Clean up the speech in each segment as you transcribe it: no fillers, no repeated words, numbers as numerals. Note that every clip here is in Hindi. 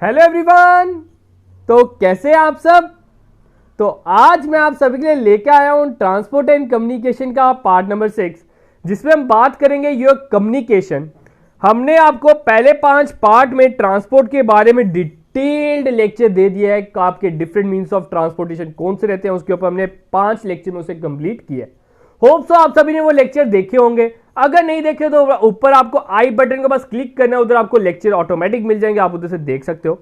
Hello everyone. तो कैसे हैं आप सब। तो आज मैं आप सभी के लिए लेके आया हूं ट्रांसपोर्ट एंड कम्युनिकेशन का पार्ट नंबर 6, जिसमें हम बात करेंगे योर कम्युनिकेशन। हमने आपको पहले 5 पार्ट में ट्रांसपोर्ट के बारे में डिटेल्ड लेक्चर दे दिया है। आपके डिफरेंट मीन्स ऑफ ट्रांसपोर्टेशन कौन से रहते हैं, उसके ऊपर हमने 5 लेक्चर में उसे कंप्लीट किया है। होप सो आप सभी ने वो लेक्चर देखे होंगे। अगर नहीं देखे तो ऊपर आपको आई बटन को बस क्लिक करना है, उधर आपको लेक्चर ऑटोमेटिक मिल जाएंगे, आप उधर से देख सकते हो।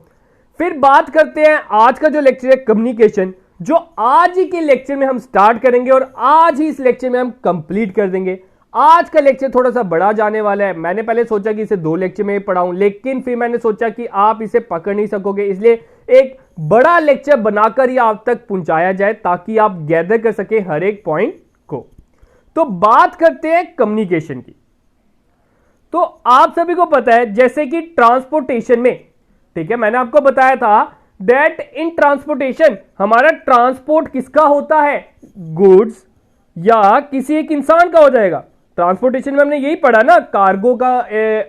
फिर बात करते हैं आज का जो लेक्चर है कम्युनिकेशन, जो आज ही के लेक्चर में हम स्टार्ट करेंगे और आज ही इस लेक्चर में हम कंप्लीट कर देंगे। आज का लेक्चर थोड़ा सा बड़ा जाने वाला है। मैंने पहले सोचा कि इसे 2 लेक्चर में पढ़ाऊं, लेकिन फिर मैंने सोचा कि आप इसे पकड़ नहीं सकोगे, इसलिए एक बड़ा लेक्चर बनाकर ही आप तक पहुंचाया जाए ताकि आप गैदर कर सके हर एक पॉइंट को। तो बात करते हैं कम्युनिकेशन की। तो आप सभी को पता है जैसे कि ट्रांसपोर्टेशन में, ठीक है, मैंने आपको बताया था दैट इन ट्रांसपोर्टेशन हमारा ट्रांसपोर्ट किसका होता है, गुड्स या किसी एक इंसान का हो जाएगा। ट्रांसपोर्टेशन में हमने यही पढ़ा ना, कार्गो का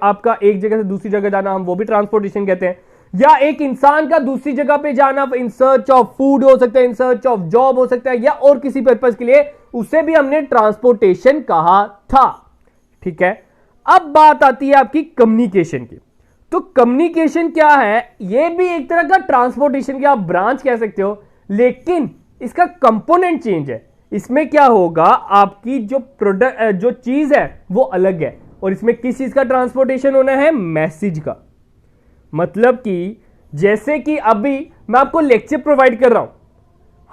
आपका एक जगह से दूसरी जगह जाना, हम वो भी ट्रांसपोर्टेशन कहते हैं। या एक इंसान का दूसरी जगह पे जाना, इन सर्च ऑफ फूड हो सकता है, इन सर्च ऑफ जॉब हो सकता है, या और किसी पर्पस के लिए, उसे भी हमने ट्रांसपोर्टेशन कहा था। ठीक है, अब बात आती है आपकी कम्युनिकेशन की। तो कम्युनिकेशन क्या है, यह भी एक तरह का ट्रांसपोर्टेशन की आप ब्रांच कह सकते हो, लेकिन इसका कंपोनेंट चेंज है। इसमें क्या होगा, आपकी जो प्रोडक्ट जो चीज है वो अलग है, और इसमें किस चीज का ट्रांसपोर्टेशन होना है, मैसेज का। मतलब कि जैसे कि अभी मैं आपको लेक्चर प्रोवाइड कर रहा हूं,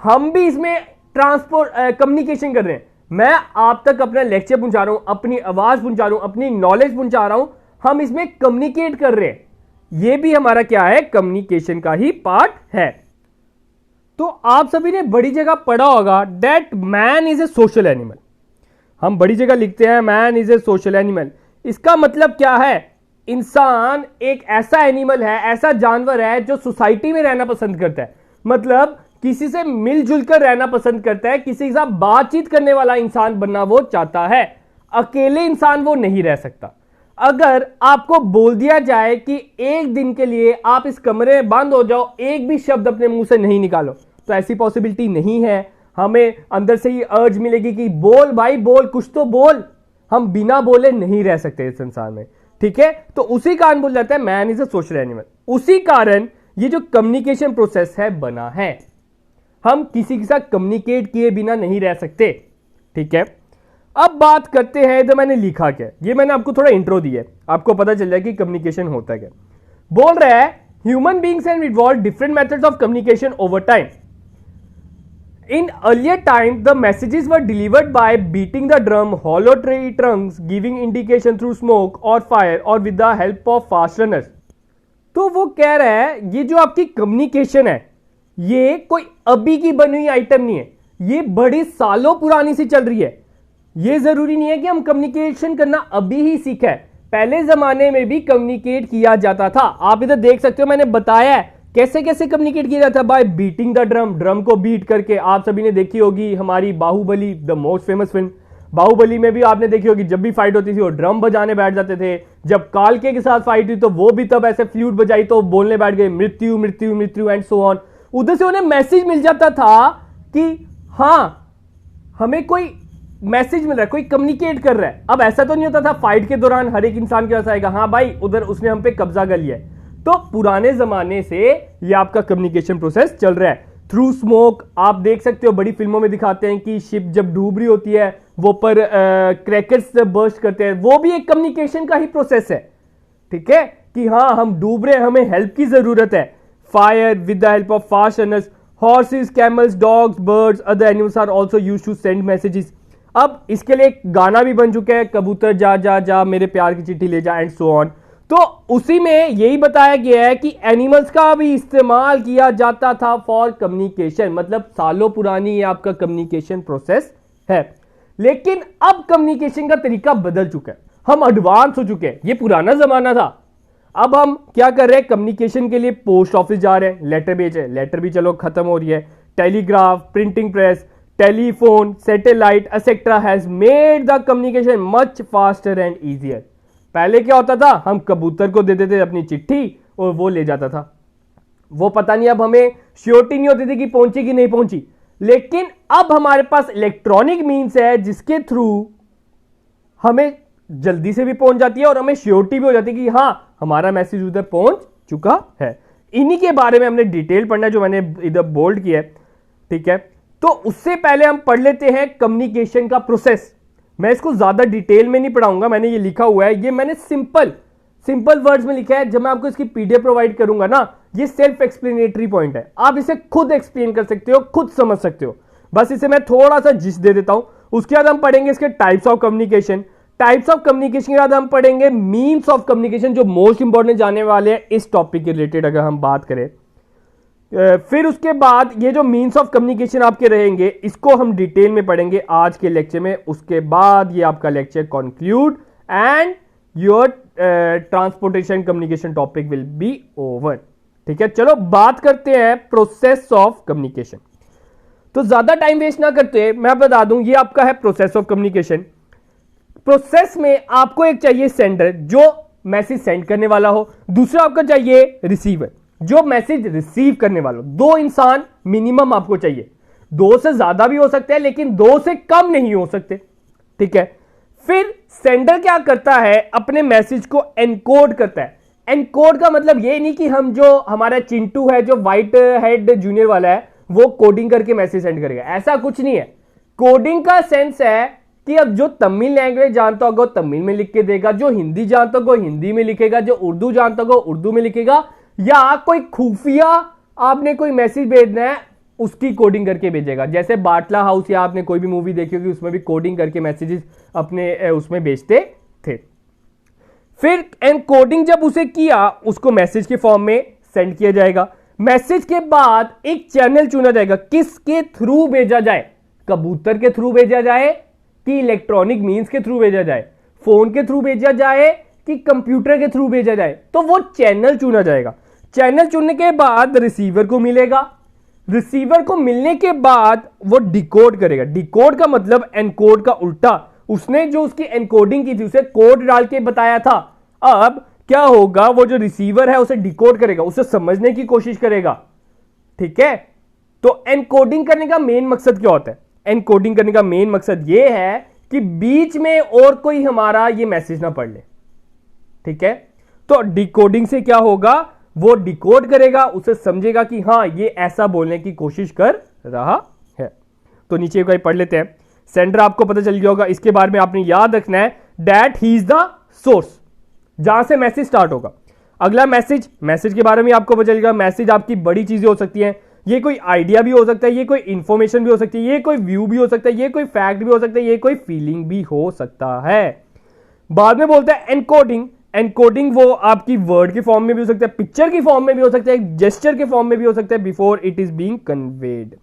हम भी इसमें ट्रांसपोर्ट कम्युनिकेशन कर रहे हैं। मैं आप तक अपना लेक्चर पहुंचा रहा हूं, अपनी आवाज पहुंचा रहा हूं, अपनी नॉलेज पहुंचा रहा हूं, हम इसमें कम्युनिकेट कर रहे हैं। यह भी हमारा क्या है, कम्युनिकेशन का ही पार्ट है। तो आप सभी ने बड़ी जगह पढ़ा होगा that man is a social animal. हम बड़ी जगह लिखते हैं man is a social animal. इसका मतलब क्या है, इंसान एक ऐसा एनिमल है, ऐसा जानवर है जो सोसाइटी में रहना पसंद करता है। मतलब किसी से मिलजुल कर रहना पसंद करता है, किसी के साथ बातचीत करने वाला इंसान बनना वो चाहता है। अकेले इंसान वो नहीं रह सकता। अगर आपको बोल दिया जाए कि एक दिन के लिए आप इस कमरे में बंद हो जाओ, एक भी शब्द अपने मुंह से नहीं निकालो, तो ऐसी पॉसिबिलिटी नहीं है। हमें अंदर से ही अर्ज मिलेगी कि बोल भाई बोल, कुछ तो बोल। हम बिना बोले नहीं रह सकते इस संसार में। ठीक है, तो उसी कारण बोल जाता है man is a social animal. उसी कारण ये जो कम्युनिकेशन प्रोसेस है बना है। हम किसी के साथ कम्युनिकेट किए बिना नहीं रह सकते। ठीक है, अब बात करते हैं तो मैंने लिखा क्या, ये मैंने आपको थोड़ा इंट्रो दिया है, आपको पता चल जाए कि कम्युनिकेशन होता क्या। बोल रहा है human beings have evolved different methods of communication over time. In earlier time, the messages were delivered by beating the drum, hollow tree trunks, giving indication through smoke or fire, or with the help of fast runners. तो वो कह रहा है ये जो आपकी कम्युनिकेशन है, ये कोई अभी की बनी हुई आइटम नहीं है, ये बड़ी सालों पुरानी सी चल रही है। ये जरूरी नहीं है कि हम कम्युनिकेशन करना अभी ही सीखा है, पहले जमाने में भी कम्युनिकेट किया जाता था। आप इधर देख सकते हो, मैंने बताया है कैसे कैसे कम्युनिकेट किया जाता है, by beating the drum, drum को बीट करके। आप सभी ने देखी होगी हमारी Baahubali, the most famous film Baahubali में भी आपने देखी होगी, जब भी फाइट होती थी वो ड्रम बजाने बैठ जाते थे। जब कालके के साथ फाइट हुई तो वो भी तब ऐसे फ्लूट बजाई तो बोलने बैठ गए मृत्यु मृत्यु मृत्यु एंड सो ऑन। उधर से उन्हें मैसेज मिल जाता था कि हाँ हमें कोई मैसेज मिल रहा है, कोई कम्युनिकेट कर रहा है। अब ऐसा तो नहीं होता था फाइट के दौरान हर एक इंसान के पास आएगा हाँ भाई उधर उसने हम पे कब्जा कर लिया है। तो पुराने जमाने से ये आपका कम्युनिकेशन प्रोसेस चल रहा है। थ्रू स्मोक आप देख सकते हो, बड़ी फिल्मों में दिखाते हैं कि शिप जब डूब रही होती है वो पर क्रैकर्स बर्स्ट करते हैं, वो भी एक कम्युनिकेशन का ही प्रोसेस है। ठीक है, कि हाँ हम डूब रहे हैं, हमें हेल्प की जरूरत है। Fire with the help of fast runners, horses, camels, dogs, birds, other animals are also used to send messages. अब इसके लिए एक गाना भी बन चुका है, कबूतर जा जा जा मेरे प्यार की चिट्ठी ले जा एंड सो ऑन। तो उसी में यही बताया गया है कि एनिमल्स का भी इस्तेमाल किया जाता था फॉर कम्युनिकेशन। मतलब सालों पुरानी ये आपका कम्युनिकेशन प्रोसेस है। लेकिन अब कम्युनिकेशन का तरीका बदल चुका है, हम एडवांस हो चुके हैं। ये पुराना जमाना था, अब हम क्या कर रहे हैं, कम्युनिकेशन के लिए पोस्ट ऑफिस जा रहे हैं, लेटर भेज रहे हैं। लेटर भी चलो खत्म हो रही है। Telegraph, printing press, telephone, satellite etcetera has made the communication much faster and easier. पहले क्या होता था, हम कबूतर को देते थे अपनी चिट्ठी और वो ले जाता था। वो पता नहीं, अब हमें श्योरिटी नहीं होती थी कि पहुंची कि नहीं पहुंची, लेकिन अब हमारे पास इलेक्ट्रॉनिक मीन्स है जिसके थ्रू हमें जल्दी से भी पहुंच जाती है और हमें श्योरिटी भी हो जाती है कि हाँ हमारा मैसेज उधर पहुंच चुका है। इन्हीं के बारे में हमने डिटेल पढ़ना है, जो मैंने इधर बोल्ड किया है, ठीक है। तो उससे पहले हम पढ़ लेते हैं कम्युनिकेशन का प्रोसेस। मैं इसको ज्यादा डिटेल में नहीं पढ़ाऊंगा, मैंने ये लिखा हुआ है, ये मैंने सिंपल वर्ड्स में लिखा है। जब मैं आपको इसकी पीडीएफ प्रोवाइड करूंगा ना, ये सेल्फ एक्सप्लेनेटरी पॉइंट है, आप इसे खुद एक्सप्लेन कर सकते हो, खुद समझ सकते हो। बस इसे मैं थोड़ा सा जिस्ट दे देता हूं। उसके बाद हम पढ़ेंगे इसके types of communication. Types of communication के बाद हम पढ़ेंगे मीन्स ऑफ कम्युनिकेशन, जो मोस्ट इंपॉर्टेंट जाने वाले हैं इस टॉपिक के रिलेटेड अगर हम बात करें। फिर उसके बाद ये जो मीन्स ऑफ कम्युनिकेशन आपके रहेंगे, इसको हम डिटेल में पढ़ेंगे आज के लेक्चर में। उसके बाद ये आपका lecture conclude and your transportation communication topic will be over. ठीक है, चलो बात करते हैं प्रोसेस ऑफ कम्युनिकेशन। तो ज्यादा टाइम वेस्ट ना करते मैं बता दूं, ये आपका है प्रोसेस ऑफ कम्युनिकेशन। प्रोसेस में आपको एक चाहिए सेंडर जो मैसेज सेंड करने वाला हो, दूसरा आपका चाहिए रिसीवर जो मैसेज रिसीव करने वाला हो। दो इंसान मिनिमम आपको चाहिए, दो से ज्यादा भी हो सकते हैं लेकिन दो से कम नहीं हो सकते। ठीक है, फिर सेंडर क्या करता है, अपने मैसेज को एनकोड करता है। एनकोड का मतलब ये नहीं कि हम जो हमारा चिंटू है जो व्हाइट हेड जूनियर वाला है वो कोडिंग करके मैसेज सेंड करेगा, ऐसा कुछ नहीं है। कोडिंग का सेंस है कि अब जो तमिल लैंग्वेज जानता होगा वो तमिल में लिख के देगा, जो हिंदी जानता होगा वो हिंदी में लिखेगा, जो उर्दू जानता होगा उर्दू में लिखेगा, या कोई खुफिया आपने कोई मैसेज भेजना है उसकी कोडिंग करके भेजेगा। जैसे बाटला हाउस या आपने कोई भी मूवी देखी होगी उसमें भी कोडिंग करके मैसेजेस अपने उसमें भेजते थे। फिर एनकोडिंग जब उसे किया उसको मैसेज के फॉर्म में सेंड किया जाएगा। मैसेज के बाद एक चैनल चुना जाएगा, किसके थ्रू भेजा जाए, कबूतर के थ्रू भेजा जाए कि इलेक्ट्रॉनिक मीन्स के थ्रू भेजा जाए, फोन के थ्रू भेजा जाए कि कंप्यूटर के थ्रू भेजा जाए, तो वो चैनल चुना जाएगा। चैनल चुनने के बाद रिसीवर को मिलेगा, रिसीवर को मिलने के बाद वो डिकोड करेगा। डिकोड का मतलब एनकोड का उल्टा, उसने जो उसकी एनकोडिंग की थी उसे कोड डाल के बताया था। अब क्या होगा, वो जो रिसीवर है उसे डिकोड करेगा, उसे समझने की कोशिश करेगा। ठीक है, तो एनकोडिंग करने का मेन मकसद क्या होता है, एनकोडिंग करने का मेन मकसद यह है कि बीच में और कोई हमारा ये मैसेज ना पढ़ ले। ठीक है, तो डिकोडिंग से क्या होगा, वो डिकोड करेगा, उसे समझेगा कि हां ये ऐसा बोलने की कोशिश कर रहा है। तो नीचे का पढ़ लेते हैं। सेंडर आपको पता चल गया होगा, इसके बारे में आपने याद रखना है that he is the source, जहां से मैसेज स्टार्ट होगा। अगला मैसेज के बारे में आपको पता चलेगा। मैसेज आपकी बड़ी चीजें हो सकती हैं, ये कोई आइडिया भी हो सकता है, ये कोई इंफॉर्मेशन भी हो सकती है, ये कोई व्यू भी हो सकता है, ये कोई फैक्ट भी हो सकता है, ये कोई फीलिंग भी हो सकता है। बाद में बोलता है एनकोडिंग। एनकोडिंग वो आपकी वर्ड के फॉर्म में भी हो सकता है, पिक्चर की फॉर्म में भी हो सकता है, जेस्चर के फॉर्म में भी हो सकता है, before it is being conveyed.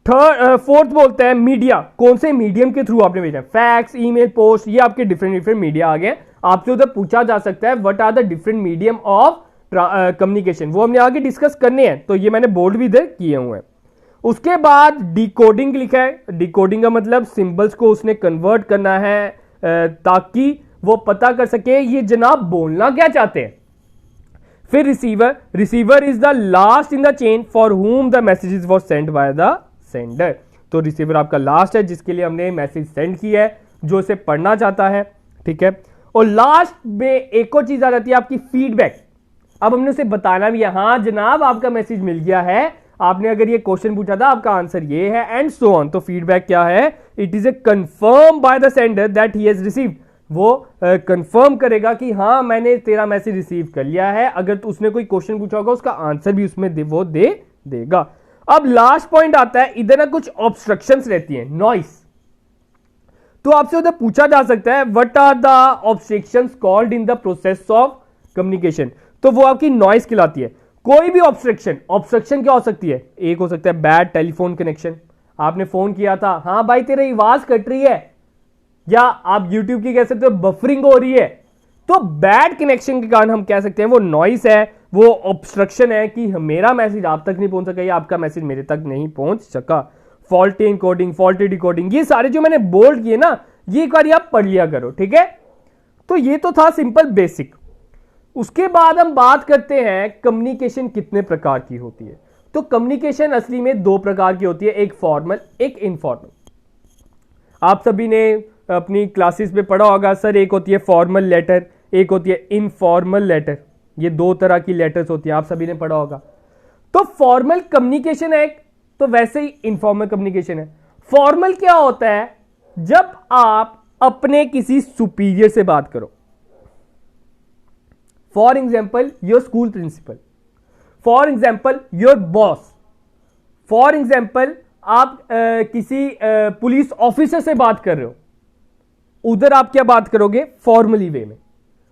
Fourth बोलता है मीडिया, कौन से मीडियम के थ्रू आपने भेजना है, फैक्स, ईमेल, पोस्ट, ये आपके डिफरेंट मीडिया आ गए। आपसे उधर पूछा जा सकता है what are the different medium of communication, वो हमने आगे डिस्कस करने हैं, तो ये मैंने बोर्ड भी इधर किए हुए हैं। उसके बाद डिकोडिंग लिखा है। डिकोडिंग का मतलब सिंबल्स को उसने कन्वर्ट करना है ताकि वो पता कर सके ये जनाब बोलना क्या चाहते हैं। फिर receiver is the last in the chain for whom the messages were send by the sender. तो रिसीवर आपका लास्ट है जिसके लिए हमने मैसेज सेंड किया है, जो इसे पढ़ना चाहता है। ठीक है, और लास्ट में एक और चीज आ जाती है आपकी फीडबैक। अब हमने उसे बताना भी है, हाँ जनाब आपका मैसेज मिल गया है, आपने अगर ये क्वेश्चन पूछा था आपका आंसर ये है एंड सो ऑन। तो फीडबैक क्या है, it is a confirm by the sender that he has received, वो कंफर्म करेगा कि हाँ मैंने तेरा मैसेज रिसीव कर लिया है। अगर तो उसने कोई क्वेश्चन पूछा होगा उसका आंसर भी उसमें वो दे देगा। अब लास्ट पॉइंट आता है, इधर ना कुछ ऑब्स्ट्रक्शंस रहती हैं, नॉइस। तो आपसे उधर पूछा जा सकता है what are the obstructions called in the process of communication, तो वो आपकी नॉइस कहलाती है। कोई भी ऑब्स्ट्रक्शन क्या हो सकती है, एक हो सकता है बैड टेलीफोन कनेक्शन, आपने फोन किया था, हाँ भाई तेरी आवाज कट रही है, या आप YouTube की कह सकते हो बफरिंग हो रही है। तो बैड कनेक्शन के कारण हम कह सकते हैं वो नॉइस है, वो ऑब्स्ट्रक्शन है कि मेरा मैसेज आप तक नहीं पहुंच सका या आपका मैसेज मेरे तक नहीं पहुंच सका। फॉल्टी एनकोडिंग, फॉल्टी डिकोडिंग, ये सारे जो मैंने बोल्ड किए ना, ये एक बार आप पढ़ लिया करो। ठीक है, तो ये तो था सिंपल बेसिक। उसके बाद हम बात करते हैं कम्युनिकेशन कितने प्रकार की होती है। तो कम्युनिकेशन असली में दो प्रकार की होती है, एक फॉर्मल एक इनफॉर्मल। आप सभी ने अपनी क्लासेस में पढ़ा होगा सर, एक होती है फॉर्मल लेटर, एक होती है इनफॉर्मल लेटर। ये दो तरह की लेटर्स होती है, आप सभी ने पढ़ा होगा। तो फॉर्मल कम्युनिकेशन है एक, तो वैसे ही इनफॉर्मल कम्युनिकेशन है। फॉर्मल क्या होता है? जब आप अपने किसी सुपीरियर से बात करो, for example your school principal, for example your boss, for example आप किसी पुलिस ऑफिसर से बात कर रहे हो, उधर आप क्या बात करोगे? फॉर्मली वे में।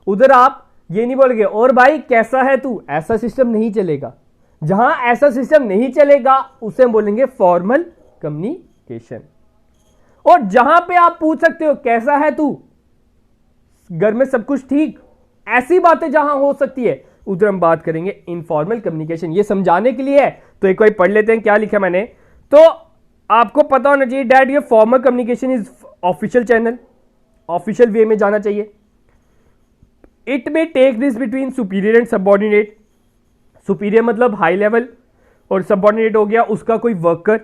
उधर आप ये नहीं बोलोगे और भाई कैसा है तू, ऐसा सिस्टम नहीं चलेगा। जहां ऐसा सिस्टम नहीं चलेगा उसे हम बोलेंगे फॉर्मल कम्युनिकेशन। और जहां पे आप पूछ सकते हो कैसा है तू, घर में सब कुछ ठीक, ऐसी बातें जहां हो सकती है उधर हम बात करेंगे इनफॉर्मल कम्युनिकेशन। ये समझाने के लिए है, तो एक बार पढ़ लेते हैं क्या लिखा मैंने। तो आपको पता होना चाहिए डैड, ये formal communication is official channel, official way में जाना चाहिए। इट में take this between superior and subordinate. Superior मतलब हाई लेवल, और सबऑर्डिनेट हो गया उसका कोई worker.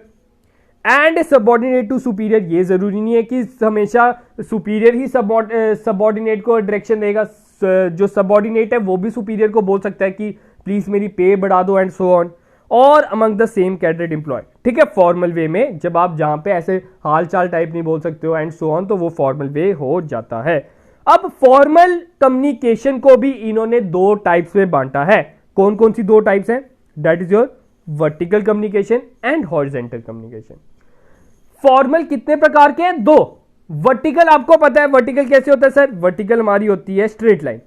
And subordinate to superior, ये जरूरी नहीं है कि हमेशा सुपीरियर ही सबऑर्डिनेट को डायरेक्शन देगा। जो सबऑर्डिनेट है वो भी सुपीरियर को बोल सकता है कि प्लीज मेरी पे बढ़ा दो एंड सो ऑन। और अमंग द सेम कैडरेट एम्प्लॉय, ठीक है, फॉर्मल वे में जब आप जहां पे ऐसे हाल चाल टाइप नहीं बोल सकते हो एंड सो ऑन, तो वो फॉर्मल वे हो जाता है। अब फॉर्मल कम्युनिकेशन को भी इन्होंने दो टाइप्स में बांटा है। कौन कौन सी दो टाइप्स हैं? That is your vertical communication and horizontal communication. Formal कितने प्रकार के हैं? दो। वर्टिकल आपको पता है, वर्टिकल कैसे होता है सर? वर्टिकल हमारी होती है स्ट्रेट लाइन,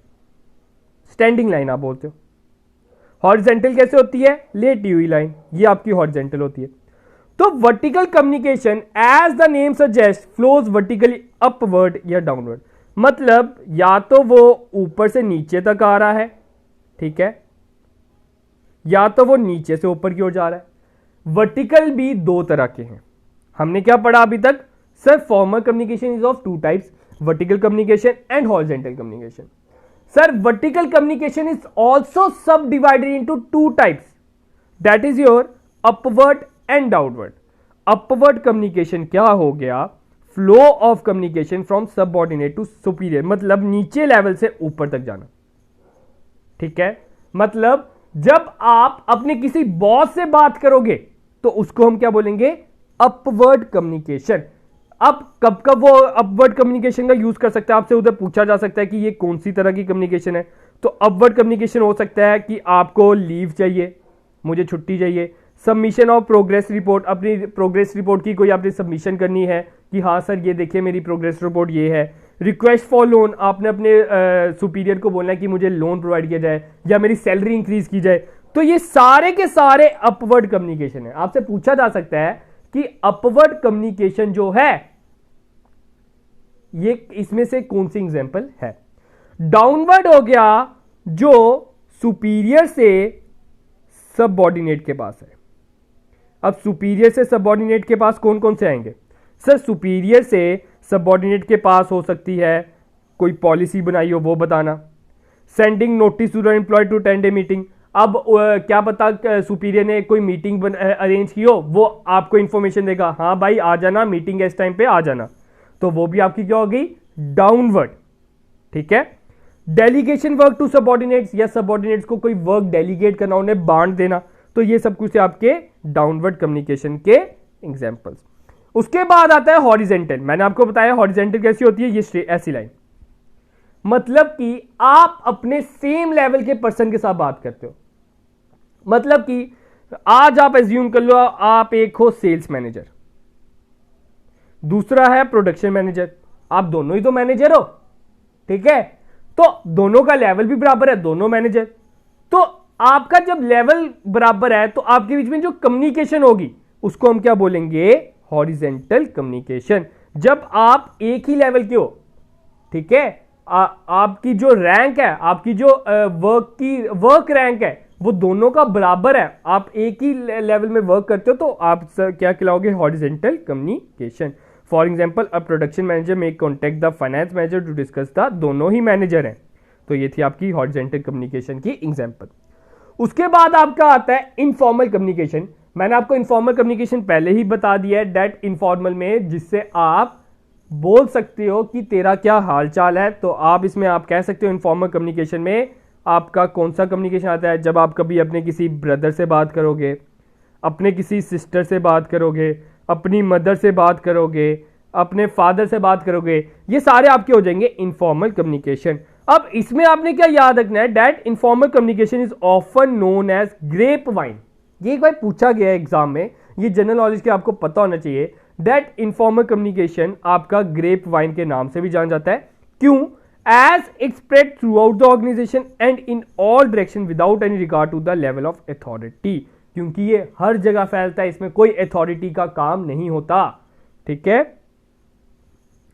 स्टैंडिंग लाइन आप बोलते हो। हॉरिजॉन्टल कैसे होती है? लेटी हुई लाइन, ये आपकी हॉरिजॉन्टल होती है। तो vertical communication as the name suggest flows vertically upward या डाउनवर्ड। मतलब या तो वो ऊपर से नीचे तक आ रहा है, ठीक है, या तो वो नीचे से ऊपर की ओर जा रहा है। वर्टिकल भी दो तरह के हैं। हमने क्या पढ़ा अभी तक? Sir formal communication is of two types, vertical communication and horizontal communication. Sir vertical communication is also subdivided into two types, that is your upward and downward. Upward communication क्या हो गया? Flow of communication from subordinate to superior, मतलब नीचे लेवल से ऊपर तक जाना, ठीक है। मतलब जब आप अपने किसी बॉस से बात करोगे तो उसको हम क्या बोलेंगे? Upward communication. अब कब कब वो अपवर्ड कम्युनिकेशन का यूज कर सकता है? आपसे उधर पूछा जा सकता है कि ये कौन सी तरह की कम्युनिकेशन है। तो अपवर्ड कम्युनिकेशन हो सकता है कि आपको लीव चाहिए, मुझे छुट्टी चाहिए। सबमिशन ऑफ प्रोग्रेस रिपोर्ट, अपनी प्रोग्रेस रिपोर्ट की कोई आपने सबमिशन करनी है कि हाँ सर ये देखिए मेरी प्रोग्रेस रिपोर्ट ये है। रिक्वेस्ट फॉर लोन, आपने अपने सुपीरियर को बोलना है कि मुझे लोन प्रोवाइड किया जाए या मेरी सैलरी इंक्रीज की जाए। तो ये सारे के सारे अपवर्ड कम्युनिकेशन है। आपसे पूछा जा सकता है कि अपवर्ड कम्युनिकेशन जो है ये इसमें से कौन सी एग्जांपल है? डाउनवर्ड हो गया जो सुपीरियर से सबऑर्डिनेट के पास है। अब सुपीरियर से सबऑर्डिनेट के पास कौन कौन से आएंगे? सर सुपीरियर से सबऑर्डिनेट के पास हो सकती है कोई पॉलिसी बनाई हो वो बताना। Sending notice to the employ to attend a meeting. अब क्या पता सुपीरियर ने कोई मीटिंग अरेंज की हो, वो आपको इंफॉर्मेशन देगा, हाँ भाई आ जाना मीटिंग इस टाइम पे आ जाना, तो वो भी आपकी क्या होगी? डाउनवर्ड, ठीक है। डेलीगेशन वर्क टू सबऑर्डिनेट्स, या सबऑर्डिनेट्स को कोई वर्क डेलीगेट करना, उन्हें बांट देना, तो ये सब कुछ आपके डाउनवर्ड कम्युनिकेशन के एग्जांपल्स। उसके बाद आता है हॉरिजेंटल। मैंने आपको बताया हॉरिजेंटल कैसी होती है, ये ऐसी लाइन, मतलब कि आप अपने सेम लेवल के पर्सन के साथ बात करते हो। मतलब कि आज आप एज्यूम कर लो आप एक हो सेल्स मैनेजर, दूसरा है प्रोडक्शन मैनेजर, आप दोनों ही तो मैनेजर हो, ठीक है। तो दोनों का लेवल भी बराबर है, दोनों मैनेजर। तो आपका जब लेवल बराबर है तो आपके बीच में जो कम्युनिकेशन होगी उसको हम क्या बोलेंगे? Horizontal communication. जब आप एक ही लेवल के हो, ठीक है, आपकी जो रैंक है, आपकी जो वर्क रैंक है वो दोनों का बराबर है, आप एक ही लेवल में वर्क करते हो, तो आप क्या कहलाओगे? Horizontal communication. For example a production manager may contact the finance manager to discuss the, दोनों ही मैनेजर हैं तो ये थी आपकी हॉरिजॉन्टल कम्युनिकेशन की एग्जांपल। उसके बाद आपका आता है इनफॉर्मल कम्युनिकेशन। मैंने आपको इनफॉर्मल कम्युनिकेशन पहले ही बता दिया है, दैट इनफॉर्मल में जिससे आप बोल सकते हो कि तेरा क्या हालचाल है। तो आप इसमें आप कह सकते हो इनफॉर्मल कम्युनिकेशन में आपका कौन सा कम्युनिकेशन आता है, जब आप कभी अपने किसी ब्रदर से बात करोगे, अपने किसी सिस्टर से बात करोगे, अपनी मदर से बात करोगे, अपने फादर से बात करोगे, ये सारे आपके हो जाएंगे इनफॉर्मल कम्युनिकेशन। अब इसमें आपने क्या याद रखना है, that informal communication is often known as grapevine. ये एक बार पूछा गया है एग्जाम में, ये जनरल नॉलेज के आपको पता होना चाहिए। दैट इनफॉर्मल कम्युनिकेशन आपका ग्रेप वाइन के नाम से भी जाना जाता है। क्यों? As it spread throughout the organisation and in all direction without any regard to the level of authority. क्योंकि ये हर जगह फैलता है, इसमें कोई अथॉरिटी का काम नहीं होता। ठीक है,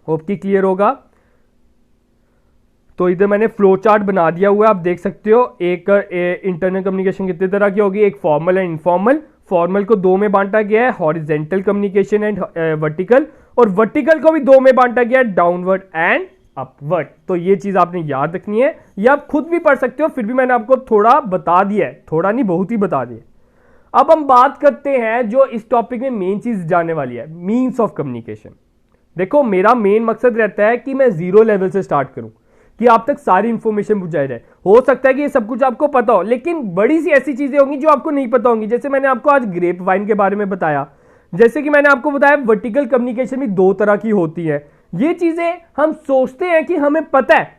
होप की क्लियर होगा। तो इधर मैंने फ्लो चार्ट बना दिया हुआ है, आप देख सकते हो। एक इंटरनल कम्युनिकेशन कितने तरह की होगी, एक फॉर्मल एंड इनफॉर्मल। फॉर्मल को दो में बांटा गया है, हॉरिजेंटल कम्युनिकेशन एंड वर्टिकल, और वर्टिकल को भी दो में बांटा गया है, डाउनवर्ड एंड अपवर्ड। तो ये चीज आपने याद रखनी है, ये आप खुद भी पढ़ सकते हो, फिर भी मैंने आपको थोड़ा बता दिया है, थोड़ा नहीं बहुत ही बता दिया। अब हम बात करते हैं जो इस टॉपिक में मेन चीज जाने वाली है, मीन्स ऑफ कम्युनिकेशन। देखो मेरा मेन मकसद रहता है कि मैं जीरो लेवल से स्टार्ट करूं, कि आप तक सारी इंफॉर्मेशन पहुंचाई जाए। हो सकता है कि ये सब कुछ आपको पता हो, लेकिन बड़ी सी ऐसी चीजें होंगी जो आपको नहीं पता होंगी। जैसे मैंने आपको आज ग्रेप वाइन के बारे में बताया, जैसे कि मैंने आपको बताया वर्टिकल कम्युनिकेशन भी दो तरह की होती है। ये चीजें हम सोचते हैं कि हमें पता है,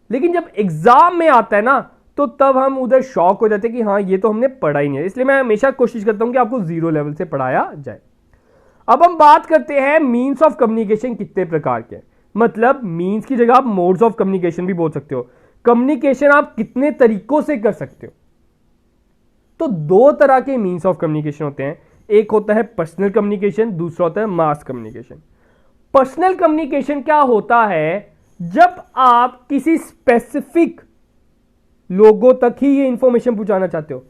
लेकिन जब एग्जाम में आता है ना, तो तब हम उधर शॉक हो जाते हैं कि हाँ ये तो हमने पढ़ा ही नहीं है। इसलिए मैं हमेशा कोशिश करता हूं कि आपको जीरो लेवल से पढ़ाया जाए। अब हम बात करते हैं मीन्स ऑफ कम्युनिकेशन कितने प्रकार के, मतलब मीन्स की जगह आप मोड्स ऑफ कम्युनिकेशन भी बोल सकते हो। कम्युनिकेशन आप कितने तरीकों से कर सकते हो। तो दो तरह के मीन्स ऑफ कम्युनिकेशन होते हैं, एक होता है पर्सनल कम्युनिकेशन, दूसरा होता है मास कम्युनिकेशन। पर्सनल कम्युनिकेशन क्या होता है, जब आप किसी स्पेसिफिक लोगों तक ही ये इंफॉर्मेशन पहुंचाना चाहते हो।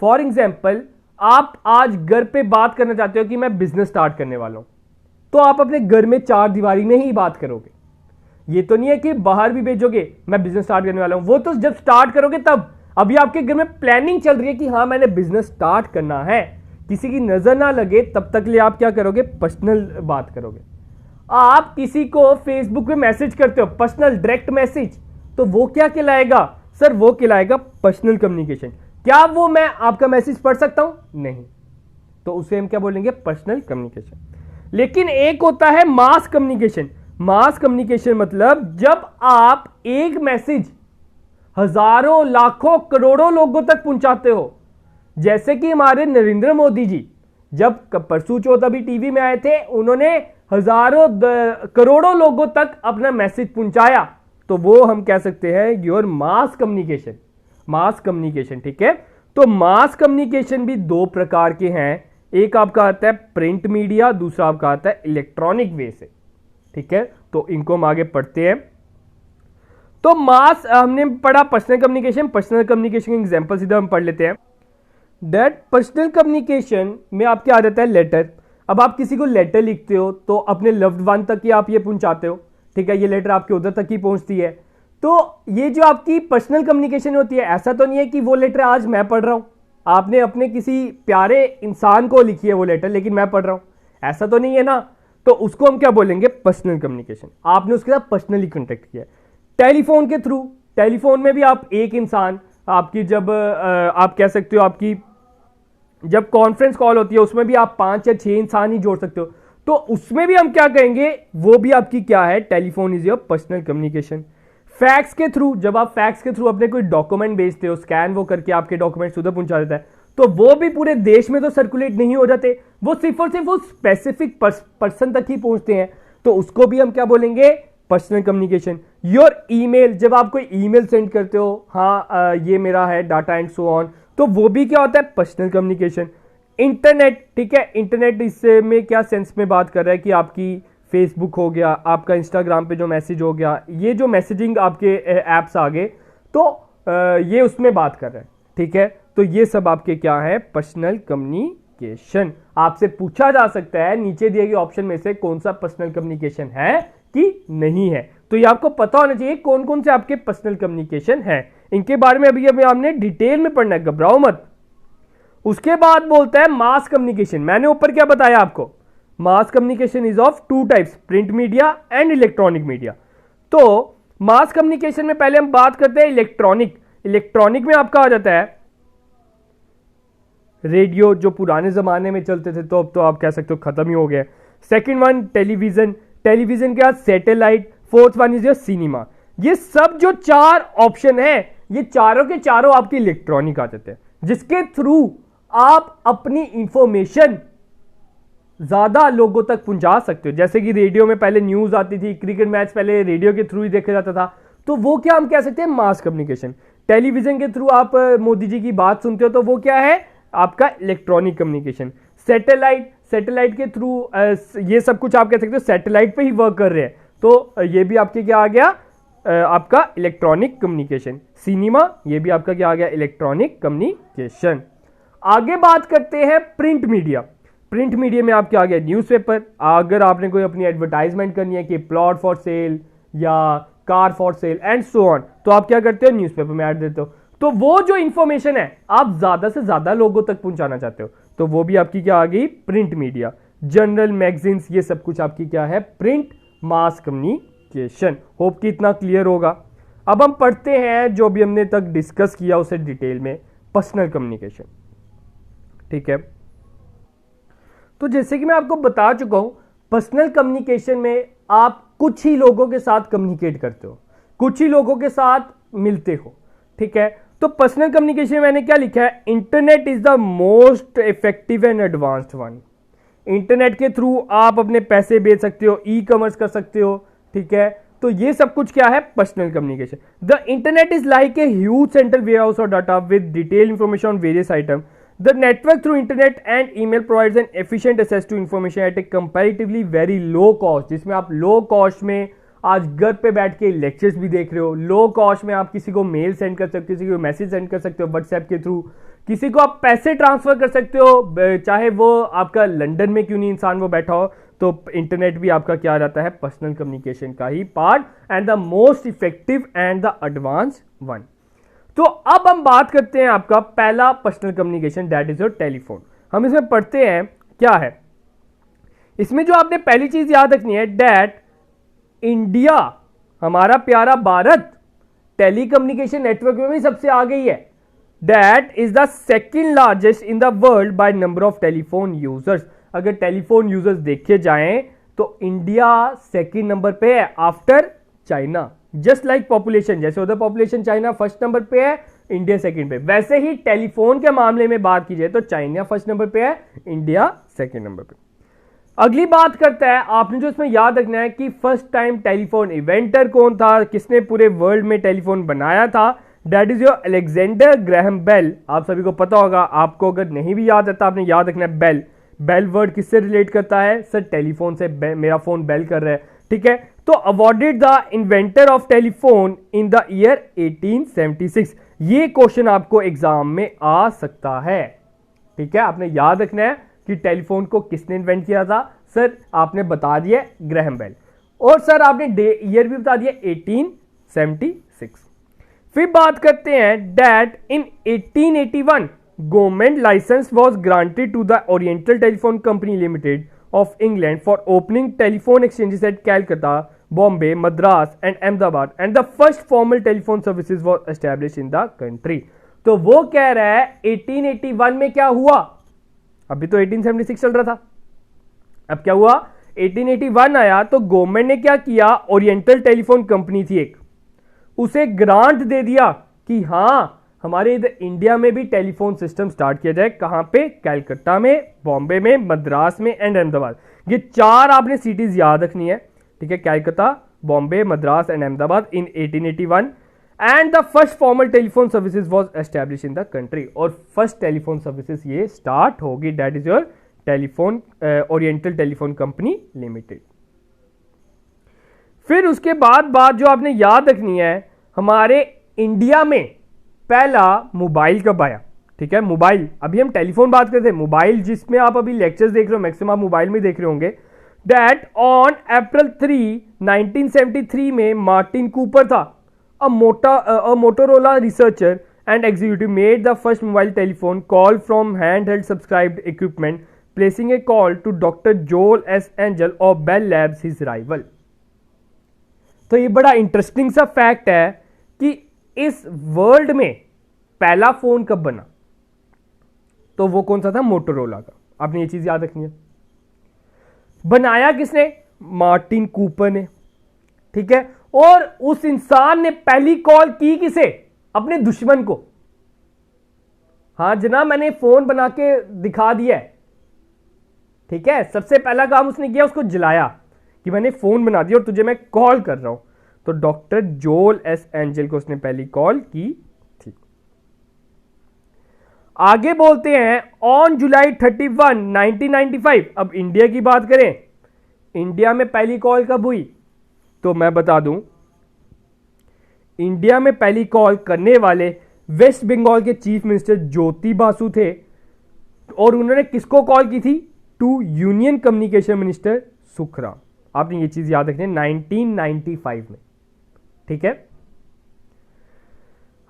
फॉर एग्जाम्पल, आप आज घर पे बात करना चाहते हो कि मैं बिजनेस स्टार्ट करने वाला हूं, तो आप अपने घर में चार दीवारी में ही बात करोगे। ये तो नहीं है कि बाहर भी भेजोगे मैं बिजनेस स्टार्ट करने वाला हूं, वो तो जब स्टार्ट करोगे तब। अभी आपके घर में प्लानिंग चल रही है कि हाँ मैंने बिजनेस स्टार्ट करना है, किसी की नजर ना लगे तब तक लिए आप क्या करोगे, पर्सनल बात करोगे। आप किसी को फेसबुक पे मैसेज करते हो, पर्सनल डायरेक्ट मैसेज, तो वो क्या कहलाएगा सर, वो कहलाएगा पर्सनल कम्युनिकेशन। क्या वो मैं आपका मैसेज पढ़ सकता हूं? नहीं, तो उसे हम क्या बोलेंगे, पर्सनल कम्युनिकेशन। लेकिन एक होता है मास कम्युनिकेशन। मास कम्युनिकेशन मतलब जब आप एक मैसेज हजारों लाखों करोड़ों लोगों तक पहुंचाते हो। जैसे कि हमारे नरेंद्र मोदी जी जब परसों चौथ अभी टीवी में आए थे, उन्होंने हजारों करोड़ों लोगों तक अपना मैसेज पहुंचाया, तो वो हम कह सकते हैं your mass communication. Mass communication, ठीक है। तो मास कम्युनिकेशन भी दो प्रकार के हैं, एक आपका आता है प्रिंट मीडिया, दूसरा आपका आता है इलेक्ट्रॉनिक वे से, ठीक है। तो इनको हम आगे पढ़ते हैं। तो मास हमने पढ़ा पर्सनल कम्युनिकेशन। पर्सनल कम्युनिकेशन के एग्जांपल सीधा हम पढ़ लेते हैं। दैट पर्सनल कम्युनिकेशन में आपके आ जाता है लेटर। अब आप किसी को लेटर लिखते हो तो अपने लव्ड वन तक ही आप ये पहुंचाते हो, ठीक है। ये लेटर आपके उधर तक ही पहुंचती है। तो ये जो आपकी पर्सनल कम्युनिकेशन होती है, ऐसा तो नहीं है कि वो लेटर आज मैं पढ़ रहा हूं, आपने अपने किसी प्यारे इंसान को लिखी है वो लेटर, लेकिन मैं पढ़ रहा हूं, ऐसा तो नहीं है ना। तो उसको हम क्या बोलेंगे, पर्सनल कम्युनिकेशन। आपने उसके साथ पर्सनली कांटेक्ट किया। टेलीफोन के थ्रू, टेलीफोन में भी आप एक इंसान, आपकी जब आप कह सकते हो आपकी जब कॉन्फ्रेंस कॉल होती है उसमें भी आप 5 या 6 इंसान ही जोड़ सकते हो, तो उसमें भी हम क्या कहेंगे, वो भी आपकी क्या है, telephone is your personal communication. Fax के थ्रू, जब आप फैक्स के थ्रू अपने कोई डॉक्यूमेंट भेजते हो, स्कैन वो करके आपके डॉक्यूमेंट्स उधर पहुंचा देता है, तो वो भी पूरे देश में तो सर्कुलेट नहीं हो जाते, वो सिर्फ और सिर्फ वो स्पेसिफिक पर्सन तक ही पहुंचते हैं, तो उसको भी हम क्या बोलेंगे, पर्सनल कम्युनिकेशन। योर ईमेल, जब आप कोई ईमेल सेंड करते हो, हाँ ये मेरा है डाटा एंड सो ऑन, तो वो भी क्या होता है, पर्सनल कम्युनिकेशन। इंटरनेट, ठीक है, इंटरनेट इससे में क्या सेंस में बात कर रहा है कि आपकी फेसबुक हो गया, आपका इंस्टाग्राम पे जो मैसेज हो गया, ये जो मैसेजिंग आपके एप्स आ गए, तो ये उसमें बात कर रहे हैं, ठीक है। तो ये सब आपके क्या है, पर्सनल कम्युनिकेशन। आपसे पूछा जा सकता है नीचे दिए गए ऑप्शन में से कौन सा पर्सनल कम्युनिकेशन है कि नहीं है, तो ये आपको पता होना चाहिए कौन कौन से आपके पर्सनल कम्युनिकेशन है। इनके बारे में अभी आपने डिटेल में पढ़ना है, घबराओ मत। उसके बाद बोलता है मास कम्युनिकेशन। मैंने ऊपर क्या बताया आपको, mass communication is of two types, print media and electronic media. तो मास कम्युनिकेशन में पहले हम बात करते हैं इलेक्ट्रॉनिक। इलेक्ट्रॉनिक में आपका आ जाता है रेडियो, जो पुराने जमाने में चलते थे, तो अब तो आप कह सकते हो खत्म ही हो गया। सेकंड वन टेलीविजन, टेलीविजन के बाद satellite, fourth one is cinema. ये सब जो चार ऑप्शन है, ये चारों के चारों आपके इलेक्ट्रॉनिक आ जाते हैं, जिसके थ्रू आप अपनी इंफॉर्मेशन ज्यादा लोगों तक पहुंचा सकते हो। जैसे कि रेडियो में पहले न्यूज आती थी, क्रिकेट मैच पहले रेडियो के थ्रू ही देखा जाता था, तो वो क्या हम कह सकते हैं मास कम्युनिकेशन। टेलीविजन के थ्रू आप मोदी जी की बात सुनते हो, तो वो क्या है आपका इलेक्ट्रॉनिक कम्युनिकेशन। सैटेलाइट, सैटेलाइट के थ्रू ये सब कुछ आप कह सकते हो सैटेलाइट पे ही वर्क कर रहे हैं, तो ये भी आपके क्या आ गया आपका इलेक्ट्रॉनिक कम्युनिकेशन। सिनेमा, ये भी आपका क्या आ गया इलेक्ट्रॉनिक कम्युनिकेशन। आगे बात करते हैं प्रिंट मीडिया। प्रिंट मीडिया में आपके आ गया न्यूज़पेपर। अगर आपने कोई अपनी एडवर्टाइजमेंट करनी है कि प्लॉट फॉर सेल या car for sale and so on, तो आप क्या करते हो न्यूज़पेपर में ऐड देते हो। तो वो जो इंफॉर्मेशन है आप ज्यादा से ज्यादा लोगों तक पहुंचाना चाहते हो, तो वो भी आपकी क्या आ गई प्रिंट मीडिया। जर्नल, मैगजीन्स, ये सब कुछ आपकी क्या है प्रिंट मास कम्युनिकेशन। होप कि इतना क्लियर होगा। अब हम पढ़ते हैं जो भी हमने तक डिस्कस किया उसे डिटेल में, पर्सनल कम्युनिकेशन। ठीक है, तो जैसे कि मैं आपको बता चुका हूं, पर्सनल कम्युनिकेशन में आप कुछ ही लोगों के साथ कम्युनिकेट करते हो, कुछ ही लोगों के साथ मिलते हो। ठीक है, तो पर्सनल कम्युनिकेशन में मैंने क्या लिखा है, internet is the most effective and advanced one. Internet के थ्रू आप अपने पैसे बेच सकते हो, ई कॉमर्स कर सकते हो। ठीक है, तो ये सब कुछ क्या है personal communication. The internet is like a huge central warehouse of data with detail information on various item. The network through internet and email provides an efficient access to information at a comparatively very low cost, जिसमें आप लो कॉस्ट में आज घर पे बैठ के लेक्चर्स भी देख रहे हो। लो कॉस्ट में आप किसी को मेल सेंड कर सकते हो, किसी को मैसेज सेंड कर सकते हो व्हाट्सएप के थ्रू, किसी को आप पैसे ट्रांसफर कर सकते हो, चाहे वो आपका लंदन में क्यों नहीं इंसान वो बैठा हो। तो इंटरनेट भी आपका क्या रहता है पर्सनल कम्युनिकेशन का ही part and the most effective and the advance one. तो अब हम बात करते हैं आपका पहला personal communication, that is your telephone. हम इसमें पढ़ते हैं क्या है। इसमें जो आपने पहली चीज याद रखनी है, दैट इंडिया, हमारा प्यारा भारत, टेलीकम्युनिकेशन नेटवर्क में भी सबसे आगे ही है। That is the second largest in the world by number of telephone users. अगर टेलीफोन यूजर्स देखे जाएं तो इंडिया सेकेंड नंबर पे है after China. Just like population, जैसे उधर पॉपुलेशन चाइना फर्स्ट नंबर पे है, इंडिया सेकंड पे, वैसे ही टेलीफोन के मामले में बात की जाए तो चाइना फर्स्ट नंबर पे है, इंडिया सेकंड नंबर पे। अगली बात करता है, आपने जो इसमें याद रखना है कि फर्स्ट टाइम टेलीफोन इन्वेंटर कौन था, किसने पूरे वर्ल्ड में टेलीफोन बनाया था, that is your Alexander Graham Bell. आप सभी को पता होगा, आपको अगर नहीं भी याद आता आपने याद रखना है बेल। बेल वर्ड किससे रिलेट करता है सर, टेलीफोन से, मेरा फोन बेल कर रहा है। ठीक है, तो awarded the inventor of telephone in the year 1876। ये क्वेश्चन आपको एग्जाम में आ सकता है। ठीक है, आपने याद रखना है कि टेलीफोन को किसने इन्वेंट किया था। सर आपने बता दिया ग्राहम बेल, और सर आपने ईयर भी बता दिया 1876। फिर बात करते हैं that in 1881 government licence was granted to the oriental telephone company limited of England for opening telephone exchanges at Calcutta, Bombay, Madras and Ahmedabad, and the first formal telephone services was established in the country। तो वो कह रहा है 1881 में क्या हुआ, अभी तो 1876 चल रहा था, अब क्या हुआ 1881 आया तो गवर्नमेंट ने क्या किया, ओरिएंटल टेलीफोन कंपनी थी एक, उसे ग्रांट दे दिया कि हाँ हमारे इधर इंडिया में भी टेलीफोन सिस्टम स्टार्ट किया जाए। कहां पे, कलकत्ता में, बॉम्बे में, मद्रास में एंड अहमदाबाद। ये चार आपने सिटीज याद रखनी है। ठीक है, Calcutta, Bombay, Madras and Ahmedabad in 1881 and the first formal telephone services was establish in the country. और फर्स्ट टेलीफोन सर्विसेज ये स्टार्ट होगी, that is your telephone oriental telephone company limited. फिर उसके बाद बात जो आपने याद रखनी है, हमारे इंडिया में पहला मोबाइल कब आया। ठीक है, मोबाइल, अभी हम टेलीफोन बात करते हैं, मोबाइल जिसमें आप अभी लेक्चर्स देख रहे हो मैक्सिमम आप मोबाइल में देख रहे होंगे। दैट ऑन अप्रैल 3 1973 में मार्टिन कूपर था a Motorola researcher and executive made the first mobile telephone call from handheld subscribed equipment, placing a call to Dr. Joel S. Angel of Bell Labs, his rival. तो ये बड़ा इंटरेस्टिंग सा फैक्ट है कि इस वर्ल्ड में पहला फोन कब बना, तो वो कौन सा था, मोटोरोला का। आपने ये चीज याद रखनी है। बनाया किसने, मार्टिन कूपर ने, ठीक है। और उस इंसान ने पहली कॉल की किसे, अपने दुश्मन को। हाँ जनाब, मैंने फोन बना के दिखा दिया है, ठीक है। सबसे पहला काम उसने किया, उसको जलाया कि मैंने फोन बना दिया और तुझे मैं कॉल कर रहा हूं। तो डॉक्टर जोल एस एंजल को उसने पहली कॉल की थी। आगे बोलते हैं ऑन जुलाई 31 1995। अब इंडिया की बात करें, इंडिया में पहली कॉल कब हुई, तो मैं बता दूं, इंडिया में पहली कॉल करने वाले वेस्ट बंगाल के चीफ मिनिस्टर ज्योति बासु थे। और उन्होंने किसको कॉल की थी, to union communication minister Sukhram. आपने ये चीज याद रखनी है, 1995 में, ठीक है।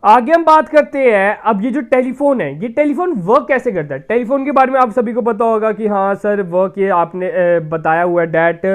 आगे हम बात करते हैं, अब ये जो टेलीफोन है, ये टेलीफोन वर्क कैसे करता है। टेलीफोन के बारे में आप सभी को पता होगा कि हाँ सर वर्क ये आपने बताया हुआ है, that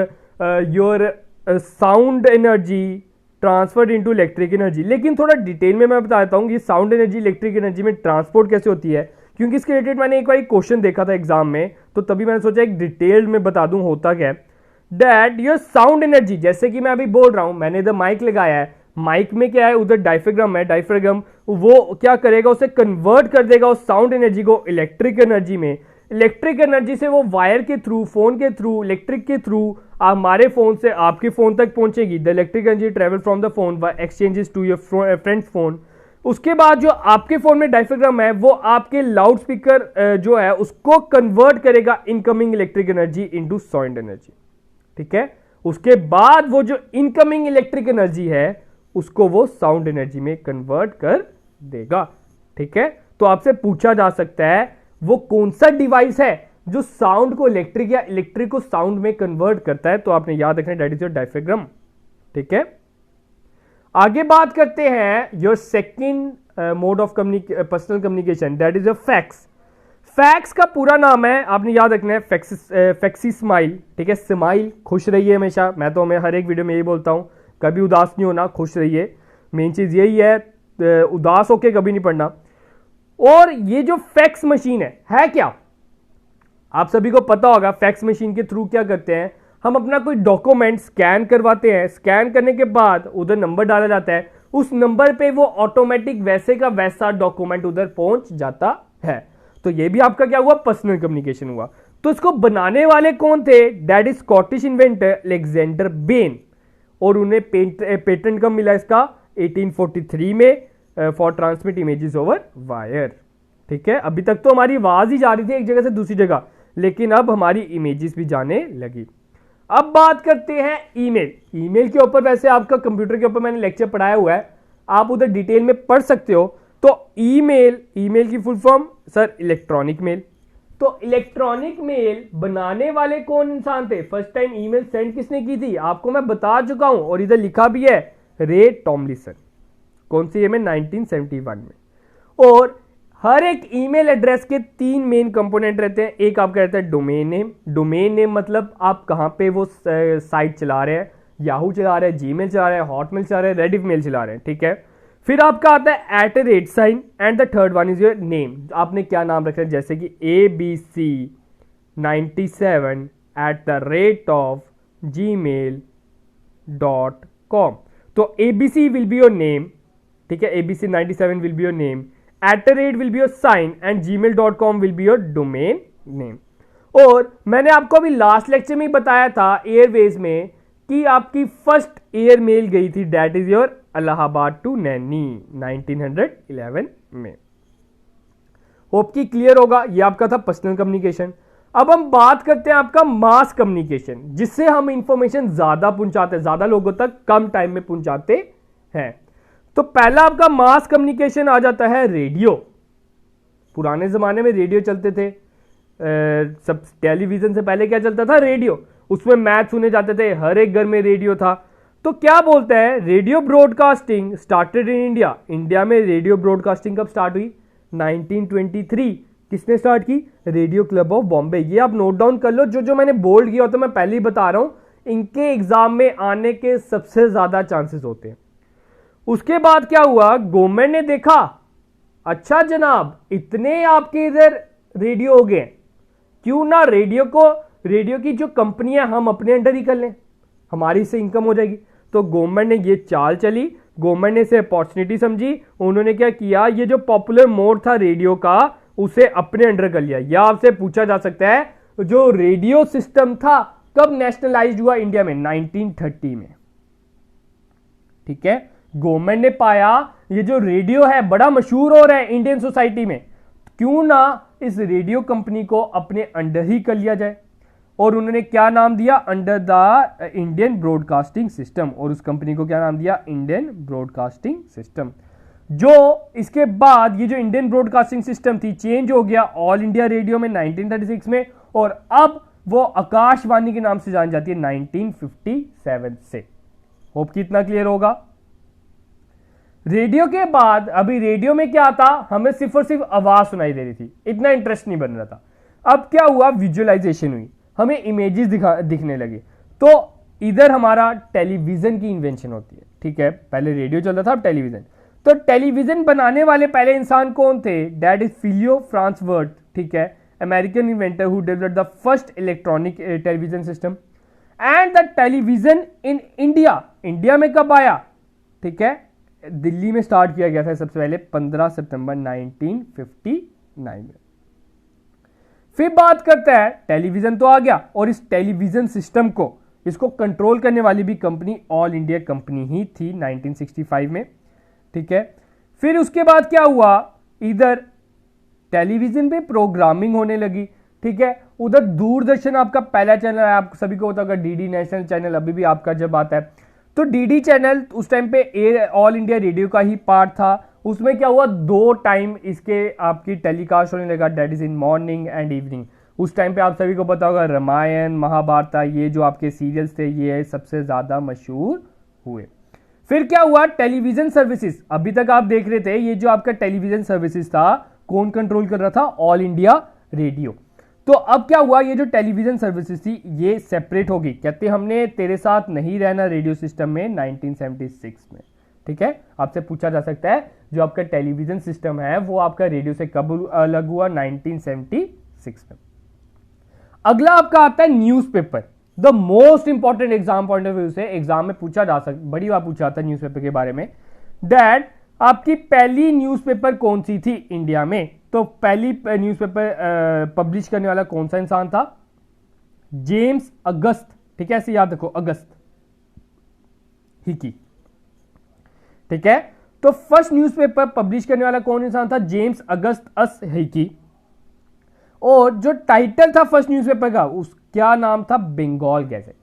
your sound energy transferred into electric energy. लेकिन थोड़ा डिटेल में मैं बता देता हूँ कि साउंड एनर्जी इलेक्ट्रिक एनर्जी में ट्रांसपोर्ट कैसे होती है, क्योंकि इसके रिलेटेड मैंने एक बार एक क्वेश्चन देखा था एग्जाम में, तो तभी मैंने सोचा एक डिटेल में बता दूं होता क्या है। दैट योर साउंड एनर्जी, जैसे कि मैं अभी बोल रहा हूं, मैंने इधर माइक लगाया है, माइक में क्या है, उधर डायफ्रागम है, डायफ्रागम वो क्या करेगा, उसे कन्वर्ट कर देगा उस साउंड एनर्जी को इलेक्ट्रिक एनर्जी में। इलेक्ट्रिक एनर्जी से वो वायर के थ्रू, फोन के थ्रू, इलेक्ट्रिक के थ्रू हमारे फोन से आपके फोन तक पहुंचेगी। The electric energy travel from the phone by exchanges to your friends phone. उसके बाद जो आपके फोन में डायफ्रागम है, वो आपके लाउड स्पीकर जो है उसको कन्वर्ट करेगा incoming electric energy into sound energy, ठीक है। उसके बाद वो जो इनकमिंग इलेक्ट्रिक एनर्जी है उसको वो साउंड एनर्जी में कन्वर्ट कर देगा, ठीक है। तो आपसे पूछा जा सकता है वो कौन सा डिवाइस है जो साउंड को इलेक्ट्रिक या इलेक्ट्रिक को साउंड में कन्वर्ट करता है, तो आपने याद रखना दैट इज योर डायफ्रागम, ठीक है। आगे बात करते हैं your second mode of personal communication, that is your fax. Fax का पूरा नाम है, आपने याद रखना है, फैक्सी स्माइल, ठीक है। स्माइल, खुश रहिए हमेशा, मैं तो हमें हर एक वीडियो में यही बोलता हूं, कभी उदास नहीं होना, खुश रहिए, मेन चीज यही है, उदास होके कभी नहीं पढ़ना। और ये जो फैक्स मशीन है क्या, आप सभी को पता होगा फैक्स मशीन के थ्रू क्या करते हैं, हम अपना कोई डॉक्यूमेंट स्कैन करवाते हैं, स्कैन करने के बाद उधर नंबर डाला जाता है, उस नंबर पे वो ऑटोमेटिक वैसे का वैसा डॉक्यूमेंट उधर पहुंच जाता है। तो ये भी आपका क्या हुआ, पर्सनल कम्युनिकेशन हुआ। तो इसको बनाने वाले कौन थे, that is Scottish inventor Alexander Ben. और उन्हें पेटेंट कब मिला इसका, 1843 में, for transmit images over wire, ठीक है। अभी तक तो हमारी आवाज ही जा रही थी एक जगह से दूसरी जगह, लेकिन अब हमारी इमेजेस भी जाने लगी। अब बात करते हैं ईमेल। ईमेल के ऊपर वैसे आपका कंप्यूटर के ऊपर मैंने लेक्चर पढ़ाया हुआ है, आप उधर डिटेल में पढ़ सकते हो। तो ईमेल की full form sir electronic mail. तो इलेक्ट्रॉनिक मेल बनाने वाले कौन इंसान थे, फर्स्ट टाइम ईमेल सेंड किसने की थी, आपको मैं बता चुका हूं और इधर लिखा भी है, रे टॉमलिसन। कौन सी, में 1971 में। और हर एक ईमेल एड्रेस के 3 मेन कंपोनेंट रहते हैं। एक आपका रहता है डोमेन नेम। डोमेन नेम मतलब आप कहां पे वो साइट चला रहे हैं, याहू चला रहे हैं, जीमेल चला रहे हैं, हॉटमेल चला रहे हैं, रेडिफ मेल चला रहे हैं, ठीक है। फिर आपका आता है @ sign and the third one is your name, आपने क्या नाम रखा है, जैसे कि abc97@gmail.com। तो abc will be your name, ठीक है, abc97 will be your name, @ will be your sign and gmail.com will be your domain name. और मैंने आपको अभी लास्ट लेक्चर में ही बताया था एयरवेज में कि आपकी फर्स्ट एयर मेल गई थी, that is your Allahabad to Naini 1911 में। होप की क्लियर होगा, ये आपका था पर्सनल कम्युनिकेशन। अब हम बात करते हैं आपका मास कम्युनिकेशन, जिससे हम इंफॉर्मेशन ज्यादा पहुंचाते हैं, ज्यादा लोगों तक कम टाइम में पहुंचाते हैं। तो पहला आपका मास कम्युनिकेशन आ जाता है रेडियो। पुराने जमाने में रेडियो चलते थे, सब टेलीविजन से पहले क्या चलता था, रेडियो। उसमें मैच सुने जाते थे, हर एक घर में रेडियो था। तो क्या बोलते हैं, radio broadcasting started in India. India में रेडियो ब्रॉडकास्टिंग कब स्टार्ट हुई? 1923। किसने स्टार्ट की? Radio club of Bombay. ये आप नोट डाउन कर लो, जो जो मैंने बोल्ड किया तो मैं पहले ही बता रहा हूं, इनके एग्जाम में आने के सबसे ज्यादा चांसेस होते हैं। उसके बाद क्या हुआ, गवर्नमेंट ने देखा, अच्छा जनाब इतने आपके इधर रेडियो हो गए, क्यों ना रेडियो की जो कंपनियां हम अपने अंडर ही कर लें, हमारी से इनकम हो जाएगी। तो गवर्नमेंट ने ये चाल चली, गवर्नमेंट ने इसे अपॉर्चुनिटी समझी, उन्होंने क्या किया, ये जो पॉपुलर मोड था रेडियो का उसे अपने अंडर कर लिया। यह आपसे पूछा जा सकता है, जो रेडियो सिस्टम था कब नेशनलाइज्ड हुआ इंडिया में? 1930 में। ठीक है, गवर्नमेंट ने पाया ये जो रेडियो है बड़ा मशहूर हो रहा है इंडियन सोसाइटी में, क्यों ना इस रेडियो कंपनी को अपने अंडर ही कर लिया जाए। और उन्होंने क्या नाम दिया? Under the Indian broadcasting system. और उस कंपनी को क्या नाम दिया? Indian broadcasting system. जो इसके बाद ये जो इंडियन ब्रॉडकास्टिंग सिस्टम थी चेंज हो गया ऑल इंडिया रेडियो में 1936 में, और अब वो आकाशवाणी के नाम से जानी जाती है 1957 से। होप कि इतना क्लियर होगा। रेडियो के बाद अभी रेडियो में क्या था, हमें सिर्फ और सिर्फ आवाज सुनाई दे रही थी, इतना इंटरेस्ट नहीं बन रहा था। अब क्या हुआ, विजुअलाइजेशन हुई, हमें इमेजेस दिखने लगे। तो इधर हमारा टेलीविजन की इन्वेंशन होती है। ठीक है, पहले रेडियो चलता था, अब टेलीविजन। तो टेलीविजन बनाने वाले पहले इंसान कौन थे? That is Philo Farnsworth. ठीक है, American inventor who developed the first electronic television system. And the television in India, India में कब आया? ठीक है, दिल्ली में स्टार्ट किया गया था सबसे पहले 15 सितंबर 1959 में। फिर बात करते हैं, टेलीविजन तो आ गया, और इस टेलीविजन सिस्टम को, इसको कंट्रोल करने वाली भी कंपनी ऑल इंडिया कंपनी ही थी 1965 में। ठीक है, फिर उसके बाद क्या हुआ, इधर टेलीविजन पे प्रोग्रामिंग होने लगी। ठीक है, उधर दूरदर्शन आपका पहला चैनल है, आप सभी को पता होगा, डीडी नेशनल चैनल अभी भी आपका जब आता है, तो डीडी चैनल उस टाइम पे ऑल इंडिया रेडियो का ही पार्ट था। उसमें क्या हुआ, 2 टाइम इसके आपकी टेलीकास्ट होने लगा, that is in morning and evening. उस टाइम पे आप सभी को पता होगा रामायण, महाभारत, ये जो आपके सीरियल्स थे ये सबसे ज्यादा मशहूर हुए। फिर क्या हुआ, टेलीविजन सर्विसेज, अभी तक आप देख रहे थे, ये जो आपका टेलीविजन सर्विसेज था कौन कंट्रोल कर रहा था? All India radio. तो अब क्या हुआ, ये जो टेलीविजन सर्विसेज थी ये सेपरेट होगी, कहते हमने तेरे साथ नहीं रहना रेडियो सिस्टम में 1976 में। ठीक है, आपसे पूछा जा सकता है जो आपका टेलीविजन सिस्टम है वो आपका रेडियो से कब अलग हुआ? 1976 में। अगला आपका आता है newspaper, the most important exam point of view से एग्जाम में पूछा जा सकता, बड़ी बार पूछा जाता है न्यूज़पेपर के बारे में। दैट आपकी पहली न्यूज़पेपर कौन सी थी इंडिया में? तो पहली न्यूज़पेपर पब्लिश करने वाला कौन सा इंसान था? जेम्स अगस्त। ठीक है, ऐसे याद रखो, अगस्त हिकी। ठीक है, तो फर्स्ट न्यूज़पेपर पब्लिश करने वाला कौन इंसान था? जेम्स अगस्त अस हिकी। और जो टाइटल था फर्स्ट न्यूज़पेपर का, उस क्या नाम था? बंगाल गैजेट।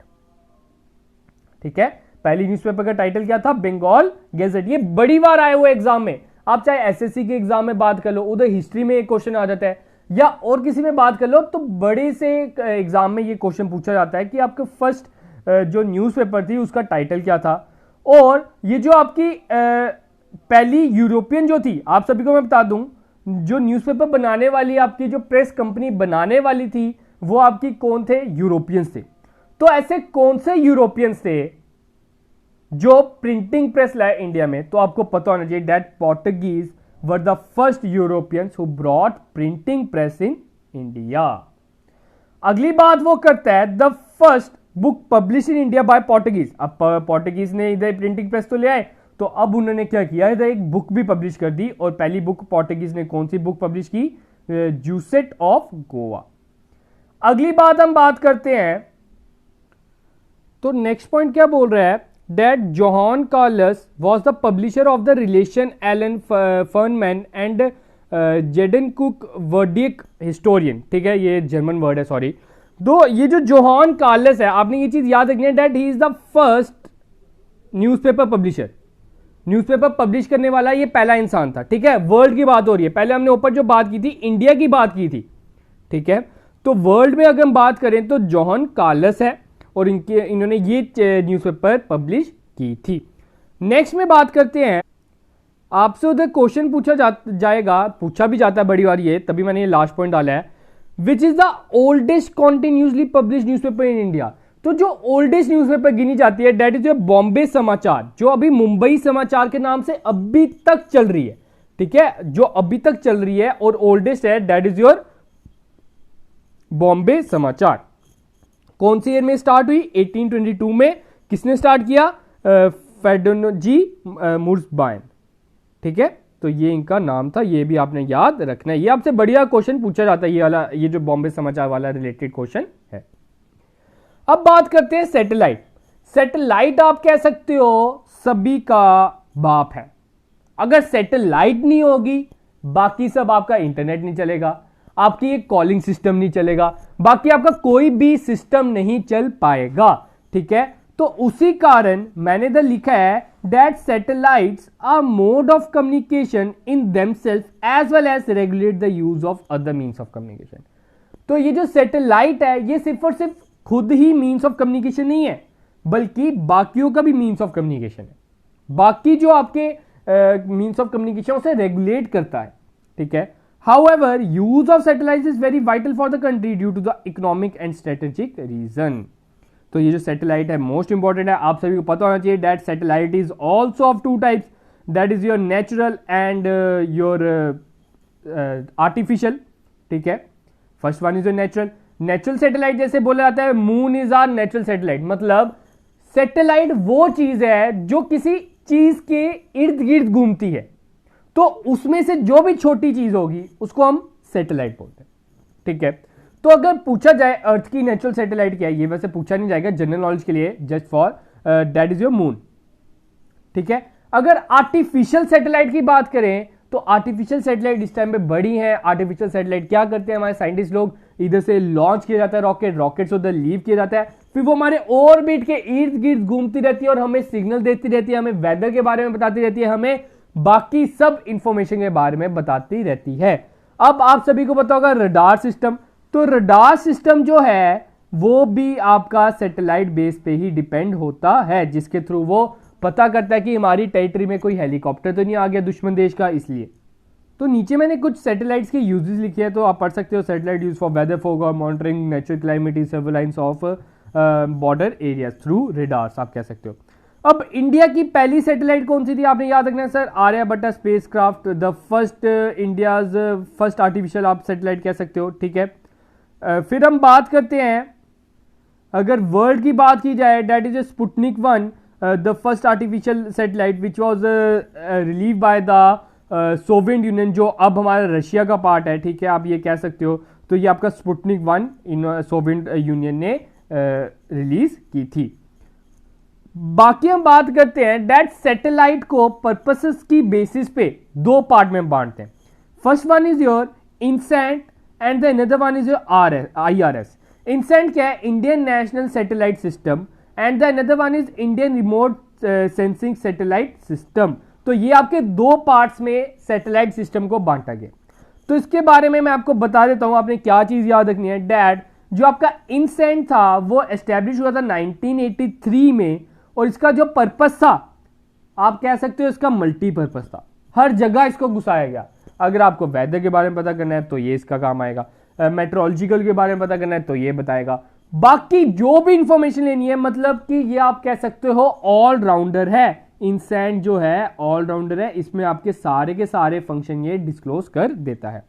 ठीक है, पहली न्यूज़पेपर का टाइटल क्या था? बंगाल गैजेट। ये बड़ी बार आए हुए एग्जाम में, आप चाहे एसएससी के एग्जाम में बात कर लो, उधर हिस्ट्री में एक क्वेश्चन आ जाता है, या और किसी में बात कर लो, तो बड़े से एग्जाम में ये क्वेश्चन पूछा जाता है कि आपका फर्स्ट जो न्यूज़पेपर थी उसका टाइटल क्या था। और ये जो आपकी पहली यूरोपियन जो थी, आप सभी को मैं बता दूं, जो न्यूज़पेपर बनाने वाली आपकी जो प्रेस कंपनी बनाने वाली थी वो आपकी कौन थे? यूरोपियंस थे। तो ऐसे कौन से यूरोपियंस थे जो प्रिंटिंग प्रेस लाए इंडिया में? तो आपको पता होना चाहिए that Portuguese were the first Europeans who brought printing press in India. अगली बात वो करता है, the first book publish in India by Portuguese. अब पोर्टुगीज ने इधर प्रिंटिंग प्रेस तो ले आए, तो अब उन्होंने क्या किया, इधर एक बुक भी पब्लिश कर दी। और पहली बुक पोर्टुगीज ने कौन सी बुक पब्लिश की? जूसेट ऑफ गोवा। अगली बात हम बात करते हैं, तो नेक्स्ट पॉइंट क्या बोल रहा है, that Johan Carlos was the publisher of the relation Alan Fernman and Jaden Cook Verdic historian. ठीक है, ये जर्मन वर्ड है, सॉरी। दो ये जो जोहान कार्लस है, आपने ये चीज याद रखनी है, that he is the first newspaper publisher. Newspaper publish करने वाला ये पहला इंसान था। ठीक है, वर्ल्ड की बात हो रही है, पहले हमने ऊपर जो बात की थी इंडिया की बात की थी। ठीक है, तो वर्ल्ड में अगर हम बात करें तो जोहान कार्लस है। और इन्होंने ये न्यूज़पेपर पब्लिश की थी। नेक्स्ट में बात करते हैं, आपसे उधर क्वेश्चन पूछा भी जाता है बड़ी बार ये, तभी मैंने ये लास्ट पॉइंट डाला है, which is the oldest continuously publish newspaper in India. तो जो ओल्डेस्ट न्यूज़पेपर गिनी जाती है दैट इज बॉम्बे समाचार, जो अभी मुंबई समाचार के नाम से अभी तक चल रही है, ठीक है, जो अभी तक चल रही है और ओल्डेस्ट है दैट इज योर बॉम्बे समाचार। कौन सी ईयर में स्टार्ट हुई? 1822 में। किसने स्टार्ट किया? फेडोनजी मुर्सबाइन, ठीक है, तो ये इनका नाम था, ये भी आपने याद रखना है। ये आपसे बढ़िया क्वेश्चन पूछा जाता है ये वाला, ये जो बॉम्बे समाचार वाला रिलेटेड क्वेश्चन है। अब बात करते हैं सैटेलाइट। सैटेलाइट आप कह सकते हो सभी का बाप है। अगर सैटेलाइट नहीं होगी बाकी सब, आपका इंटरनेट नहीं चलेगा, आपकी एक कॉलिंग सिस्टम नहीं चलेगा, बाकी आपका कोई भी सिस्टम नहीं चल पाएगा, ठीक है। तो उसी कारण मैंने इधर लिखा है that satellites are mode of communication in themselves as well as regulate the use of other means of communication. तो ये जो सैटेलाइट है ये सिर्फ और सिर्फ खुद ही मीन्स ऑफ कम्युनिकेशन नहीं है, बल्कि बाकियों का भी मीन्स ऑफ कम्युनिकेशन है। बाकी जो आपके मीन्स ऑफ कम्युनिकेशन उसे रेगुलेट करता है, ठीक है। However, use of satellites is very vital for the country due to the economic and strategic reason. तो ये जो सैटेलाइट है मोस्ट इंपॉर्टेंट है, आप सभी को पता होना चाहिए that satellite is also of two types, that is your natural and your artificial, ठीक है। First one is your natural satellite, जैसे बोला जाता है moon is our natural satellite, मतलब सैटेलाइट वो चीज है जो किसी चीज के इर्द गिर्द घूमती है, तो उसमें से जो भी छोटी चीज होगी उसको हम सैटेलाइट बोलते हैं, ठीक है। तो अगर पूछा जाए अर्थ की नेचुरल सैटेलाइट क्या है, ये वैसे पूछा नहीं जाएगा, जनरल नॉलेज के लिए, just for that is your moon, ठीक है। अगर आर्टिफिशियल सैटेलाइट की बात करें तो आर्टिफिशियल सैटेलाइट इस टाइम पे बड़ी है। आर्टिफिशियल सैटेलाइट क्या करते हैं, हमारे साइंटिस्ट लोग, इधर से लॉन्च किया जाता है रॉकेट से उधर लीव किया जाता है, फिर वो हमारे ऑर्बिट के इर्द गिर्द घूमती रहती है और हमें सिग्नल देती रहती है, हमें वेदर के बारे में बताती रहती है, हमें बाकी सब इंफॉर्मेशन के बारे में बताती रहती है। अब आप सभी को पता होगा रडार सिस्टम, तो रडार सिस्टम जो है वो भी आपका सैटेलाइट बेस पे ही डिपेंड होता है, जिसके थ्रू वो पता करता है कि हमारी टेरिटरी में कोई हेलीकॉप्टर तो नहीं आ गया दुश्मन देश का, इसलिए। तो नीचे मैंने कुछ सैटेलाइट्स के यूजेस लिखे हैं, तो आप पढ़ सकते हो। Satellite use for weather forecast monitoring natural climate surveillance lines of border area through radars, आप कह सकते हो। अब इंडिया की पहली सैटेलाइट कौन सी थी, आपने याद रखना है sir, Aryabhata spacecraft, the first India's first artificial आप सैटेलाइट कह सकते हो, ठीक है। फिर हम बात करते हैं, अगर वर्ल्ड की बात की जाए that is Sputnik 1, the first artificial satellite which was relieve by the Soviet union, जो अब हमारा रशिया का पार्ट है, ठीक है, आप ये कह सकते हो। तो ये आपका स्पुतनिक 1 इन सोवियत यूनियन ने रिलीज की थी। बाकी हम बात करते हैं दैट सैटेलाइट को पर्पसेस की बेसिस पे दो पार्ट में बांटते हैं। First one is your INSAT and the another one is your IRS। INSAT क्या है, Indian national satellite system, and the another one is Indian remote sensing satellite system. तो ये आपके दो पार्ट्स में सैटेलाइट सिस्टम को बांटा गया। तो इसके बारे में मैं आपको बता देता हूं, आपने क्या चीज याद रखनी है। डैट जो आपका इनसैट था वो एस्टेब्लिश हुआ था 1983 में, और इसका जो पर्पस था आप कह सकते हो इसका मल्टीपर्पस था, हर जगह इसको घुसाया गया। अगर आपको वेदर के बारे में पता करना है तो ये इसका काम आएगा, मेट्रोलॉजिकल के बारे में पता करना है तो ये बताएगा, बाकी जो भी इंफॉर्मेशन लेनी है, मतलब कि ये आप कह सकते हो ऑलराउंडर है। इनसैट जो है ऑलराउंडर है, इसमें आपके सारे के सारे फंक्शन ये डिस्क्लोज कर देता है।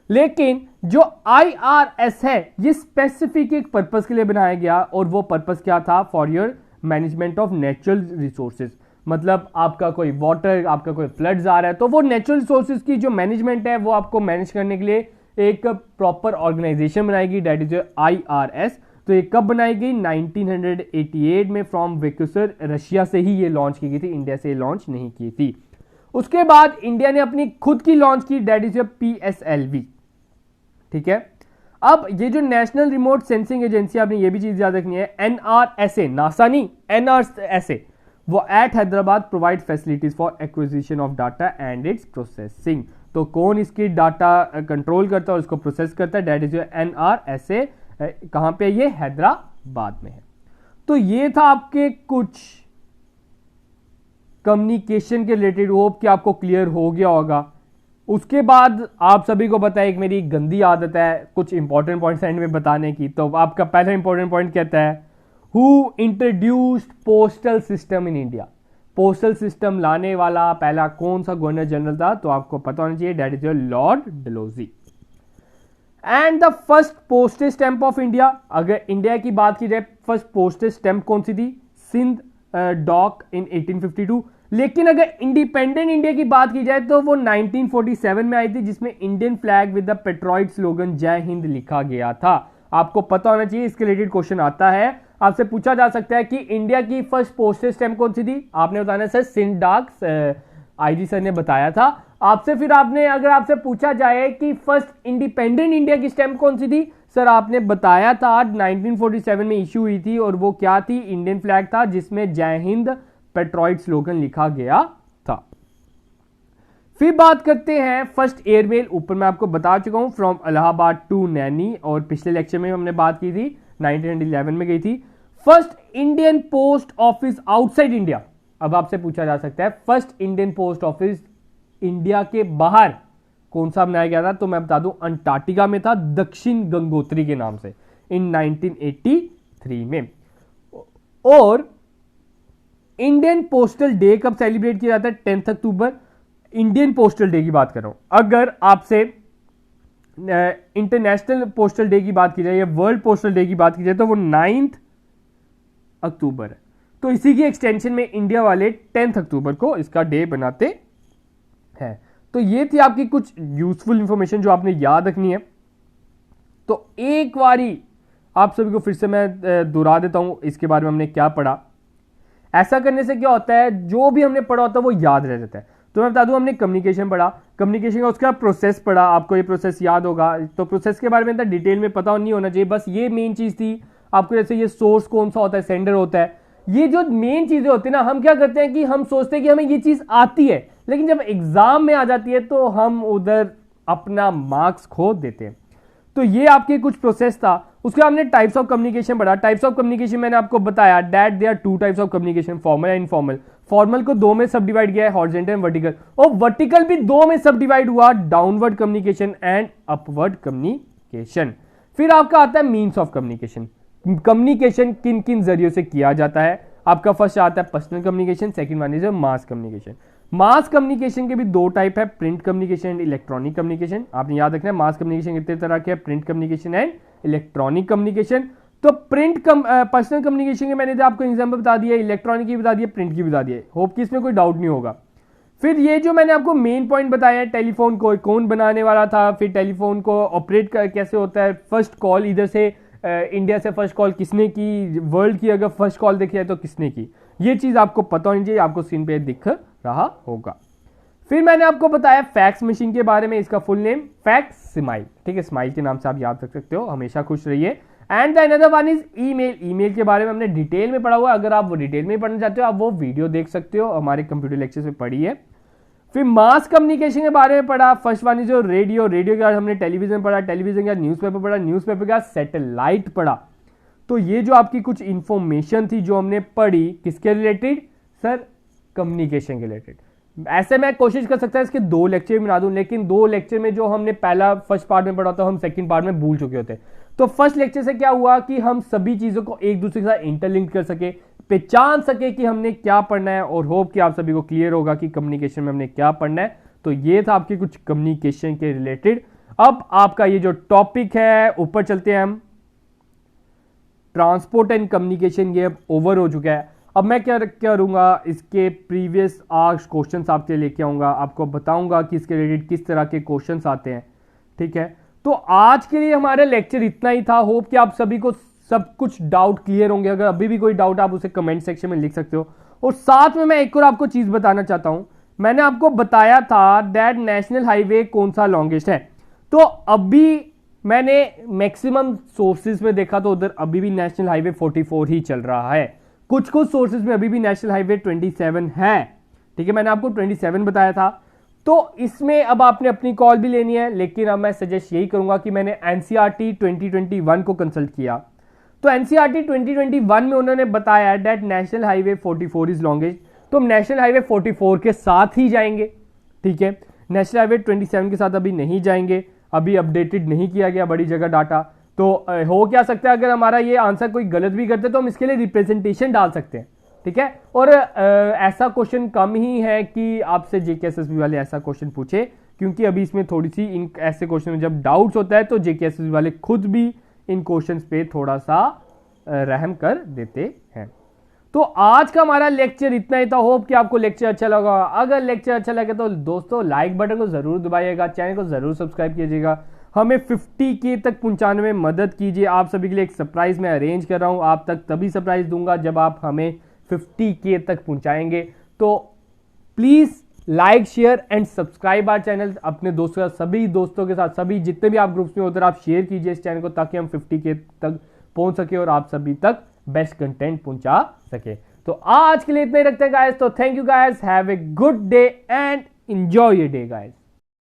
लेकिन जो IRS है ये स्पेसिफिक एक पर्पस के लिए बनाया गया, और वो पर्पस क्या था, for your management of natural resources. मतलब आपका कोई वाटर, आपका कोई फ्लड्स आ रहा है, तो वो नेचुरल रिसोर्सेज की जो मैनेजमेंट है वो आपको मैनेज करने के लिए एक प्रॉपर ऑर्गेनाइजेशन बनाएगी, दैट इज IRS। तो ये कब बनाई गई, 1988 में, फ्रॉम वेक्यूसर, रशिया से ही ये लॉन्च की गई थी, इंडिया से लॉन्च नहीं की थी। उसके बाद इंडिया ने अपनी खुद की लॉन्च की, दैट इज PSLV, ठीक है। अब ये जो नेशनल रिमोट सेंसिंग एजेंसी, आपने ये भी चीज याद रखनी है, NRSA, नासा नहीं, NRSA, वो at Hyderabad provide facilities for acquisition of data and its processing. तो कौन इसकी डाटा कंट्रोल करता है और इसको प्रोसेस करता है, दैट इज NRSA। कहां पे, ये हैदराबाद में है। तो ये था आपके कुछ कम्युनिकेशन के रिलेटेड, होप कि आपको क्लियर हो गया होगा। उसके बाद आप सभी को पता है एक मेरी गंदी आदत है कुछ इंपॉर्टेंट पॉइंट्स एंड में बताने की। तो आपका पहला इंपॉर्टेंट पॉइंट कहता है who introduced postal system in India. Postal system लाने वाला पहला कौन सा गवर्नर जनरल था? तो आपको पता होना चाहिए, that is your Lord Dalhousie. And the first postage stamp of India, अगर इंडिया की बात की जाए फर्स्ट पोस्टेज स्टैंप कौन सी थी? सिंध डॉक इन 1852। लेकिन अगर इंडिपेंडेंट इंडिया की बात की जाए तो वो 1947 में आई थी, जिसमें Indian flag with the patriotic slogan Jai Hind लिखा गया था। आपको पता होना चाहिए, इसके रिलेटेड क्वेश्चन आता है, आपसे पूछा जा सकता है कि इंडिया की फर्स्ट पोस्टेज स्टैंप कौन सी थी? आपने बताना sir Sindh dock, IG sir ने बताया था आपसे। फिर आपने अगर आपसे पूछा जाए कि फर्स्ट इंडिपेंडेंट इंडिया की स्टैंप कौन सी थी? सर आपने बताया था 1947 में इश्यू हुई थी, और वो क्या थी? इंडियन फ्लैग था जिसमें जय हिंद पेट्रॉइड स्लोगन लिखा गया था। फिर बात करते हैं फर्स्ट एयरमेल। ऊपर मैं आपको बता चुका हूं फ्रॉम इलाहाबाद टू नैनी, और पिछले लेक्चर में हमने बात की थी 1911 में गई थी। First Indian post office outside India, अब आपसे पूछा जा सकता है first Indian post office India के बाहर कौन सा बनाया गया था? तो मैं बता दूं अंटार्कटिका में था, दक्षिण गंगोत्री के नाम से, इन 1983 में। और इंडियन पोस्टल डे कब सेलिब्रेट किया जाता है? 10 अक्टूबर। इंडियन पोस्टल डे की बात कर रहा हूं। अगर आपसे इंटरनेशनल पोस्टल डे की बात की जाए या वर्ल्ड पोस्टल डे की बात की जाए तो वो 9 अक्टूबर है। तो इसी की एक्सटेंशन में इंडिया वाले 10 अक्टूबर को इसका डे बनाते हैं। तो ये थी आपकी कुछ यूजफुल इंफॉर्मेशन जो आपने याद रखनी है। तो एक बारी आप सभी को फिर से मैं दोहरा देता हूं इसके बारे में हमने क्या पढ़ा। ऐसा करने से क्या होता है, जो भी हमने पढ़ा होता है वो याद रह जाता है। तो मैं बता दूं हमने कम्युनिकेशन पढ़ा, कम्युनिकेशन का उसका प्रोसेस पढ़ा, आपको ये प्रोसेस याद होगा। तो प्रोसेस के बारे में इतना डिटेल में पता नहीं होना चाहिए, बस ये मेन चीज थी आपको, जैसे ये सोर्स कौन सा होता है, सेंडर होता है, ये जो मेन चीजें होती है ना। हम क्या करते हैं कि हम सोचते हैं कि हमें ये चीज आती है, लेकिन जब एग्जाम में आ जाती है तो हम उधर अपना मार्क्स खो देते हैं। तो ये आपके कुछ प्रोसेस था। उसके हमने टाइप्स ऑफ कम्युनिकेशन पढ़ा। टाइप्स ऑफ कम्युनिकेशन मैंने आपको बताया that there are 2 types of communication, formal and informal. Formal को 2 में सब डिवाइड किया है, हॉरिजॉन्टल एंड वर्टिकल, और वर्टिकल भी 2 में सब डिवाइड हुआ, downward communication and upward communication. फिर आपका आता है मीन्स ऑफ कम्युनिकेशन। कम्युनिकेशन किन किन जरियों से किया जाता है? आपका फर्स्ट आता है personal communication, second one is mass communication. Mass communication के भी 2 टाइप है, print communication and electronic communication. आपने याद रखना है मास कम्युनिकेशन कितने तरह के हैं, print communication and electronic communication. तो पर्सनल कम्युनिकेशन के मैंने आपको एग्जांपल बता दिया, इलेक्ट्रॉनिक की बता दिया, प्रिंट की बता दिया। होप कि इसमें कोई डाउट नहीं होगा। फिर ये जो मैंने आपको मेन पॉइंट बताया है, टेलीफोन को कौन बनाने वाला था, फिर टेलीफोन को ऑपरेट कैसे होता है, फर्स्ट कॉल इधर से इंडिया से फर्स्ट कॉल किसने की, वर्ल्ड की अगर फर्स्ट कॉल देखी है तो किसने की, ये चीज आपको पता होनी चाहिए। आपको स्क्रीन पे दिख रहा होगा। फिर मैंने आपको बताया फैक्स मशीन के बारे में, इसका फुल नेम फैक्स स्माइल, ठीक है, स्माइल के नाम से आप याद रख सकते हो। हमेशा खुश रहिए। And the another one is email. Email के बारे में हमने डिटेल में पढ़ा हुआ है, अगर आप वो डिटेल में पढ़ना चाहते हो आप वो वीडियो देख सकते हो, हमारे कंप्यूटर लेक्चर में पढ़ी है। फिर मास कम्युनिकेशन के बारे में पढ़ा। फर्स्ट वन इज जो रेडियो, रेडियो के बाद हमने टेलीविजन पढ़ा, टेलीविजन के बाद न्यूज़पेपर पढ़ा, न्यूज़पेपर के बाद सैटेलाइट पढ़ा। तो ये जो आपकी कुछ इंफॉर्मेशन थी जो हमने पढ़ी, किसके रिलेटेड सर? कम्युनिकेशन के रिलेटेड। ऐसे मैं कोशिश कर सकता है इसके 2 लेक्चर बना दूं, लेकिन 2 लेक्चर में जो हमने पहला फर्स्ट पार्ट में पढ़ा था हम सेकंड पार्ट में भूल चुके होते। तो फर्स्ट लेक्चर से क्या हुआ कि हम सभी चीजों को एक दूसरे के साथ इंटरलिंक कर सके, पहचान सके कि हमने क्या पढ़ना है, और होप कि आप सभी को क्लियर होगा कि कम्युनिकेशन में हमने क्या पढ़ना है। तो ये था आपके कुछ कम्युनिकेशन के रिलेटेड। अब आपका ये जो टॉपिक है, ऊपर चलते हैं हम। ट्रांसपोर्ट एंड कम्युनिकेशन ये अब ओवर हो चुका है। अब मैं क्या करूंगा, इसके प्रीवियस आस्क्ड क्वेश्चंस आपके लेके आऊंगा, आपको बताऊंगा कि इसके रिलेटेड किस तरह के क्वेश्चंस आते हैं, ठीक है। तो आज के लिए हमारा लेक्चर इतना ही था। होप कि आप सभी को सब कुछ डाउट क्लियर होंगे। अगर अभी भी कोई डाउट आप उसे कमेंट सेक्शन में लिख सकते हो। और साथ में मैं एक और आपको चीज बताना चाहता हूं। मैंने आपको बताया था दैट नेशनल हाईवे कौन सा लॉन्गेस्ट है, तो अभी मैंने मैक्सिमम सोर्सेज में देखा तो उधर अभी भी नेशनल हाईवे 44 ही चल रहा है। कुछ सोर्सेज में अभी भी नेशनल हाईवे 27 है, ठीक है। मैंने आपको 27 बताया था। तो इसमें अब आपने अपनी कॉल भी लेनी है, लेकिन अब मैं सजेस्ट यही करूंगा कि मैंने एनसीईआरटी 2021 को कंसल्ट किया। तो एनसीईआरटी 2021 में उन्होंने बताया that national highway 44 is longest, तो हम नेशनल हाईवे 44 के साथ ही जाएंगे, ठीक है। नेशनल हाईवे 27 के साथ अभी नहीं जाएंगे, अभी अपडेटेड नहीं किया गया बड़ी जगह डाटा। तो हो क्या सकता है, अगर हमारा ये आंसर कोई गलत भी करते तो हम इसके लिए रिप्रेजेंटेशन डाल सकते हैं, ठीक है। और ऐसा क्वेश्चन कम ही है कि आपसे जेकेएसएसबी वाले ऐसा क्वेश्चन पूछे, क्योंकि अभी इसमें थोड़ी सी इन ऐसे क्वेश्चन में जब डाउट्स होता है तो जेकेएसएसबी वाले खुद भी इन क्वेश्चंस पे थोड़ा सा रहम कर देते हैं। तो आज का हमारा लेक्चर इतना ही था। होप कि आपको लेक्चर अच्छा लगा। अगर लेक्चर अच्छा लगे तो दोस्तों लाइक बटन को जरूर दबाइएगा, चैनल को जरूर सब्सक्राइब कीजिएगा, हमें 50K तक पहुंचाने में मदद कीजिए। आप सभी के लिए एक सरप्राइज मैं अरेंज कर रहा हूं, आप तक तभी सरप्राइज दूंगा जब आप हमें 50K तक पहुंचाएंगे। तो please like share and subscribe our channel. अपने दोस्तों सभी दोस्तों के साथ, सभी जितने भी आप ग्रुप्स में उधर आप शेयर कीजिए इस चैनल को, ताकि हम 50K तक पहुंच सके और आप सभी तक बेस्ट कंटेंट पहुंचा सके। तो आज के लिए इतना ही रखते हैं गाइस। तो thank you guys, have a good day and enjoy your day guys.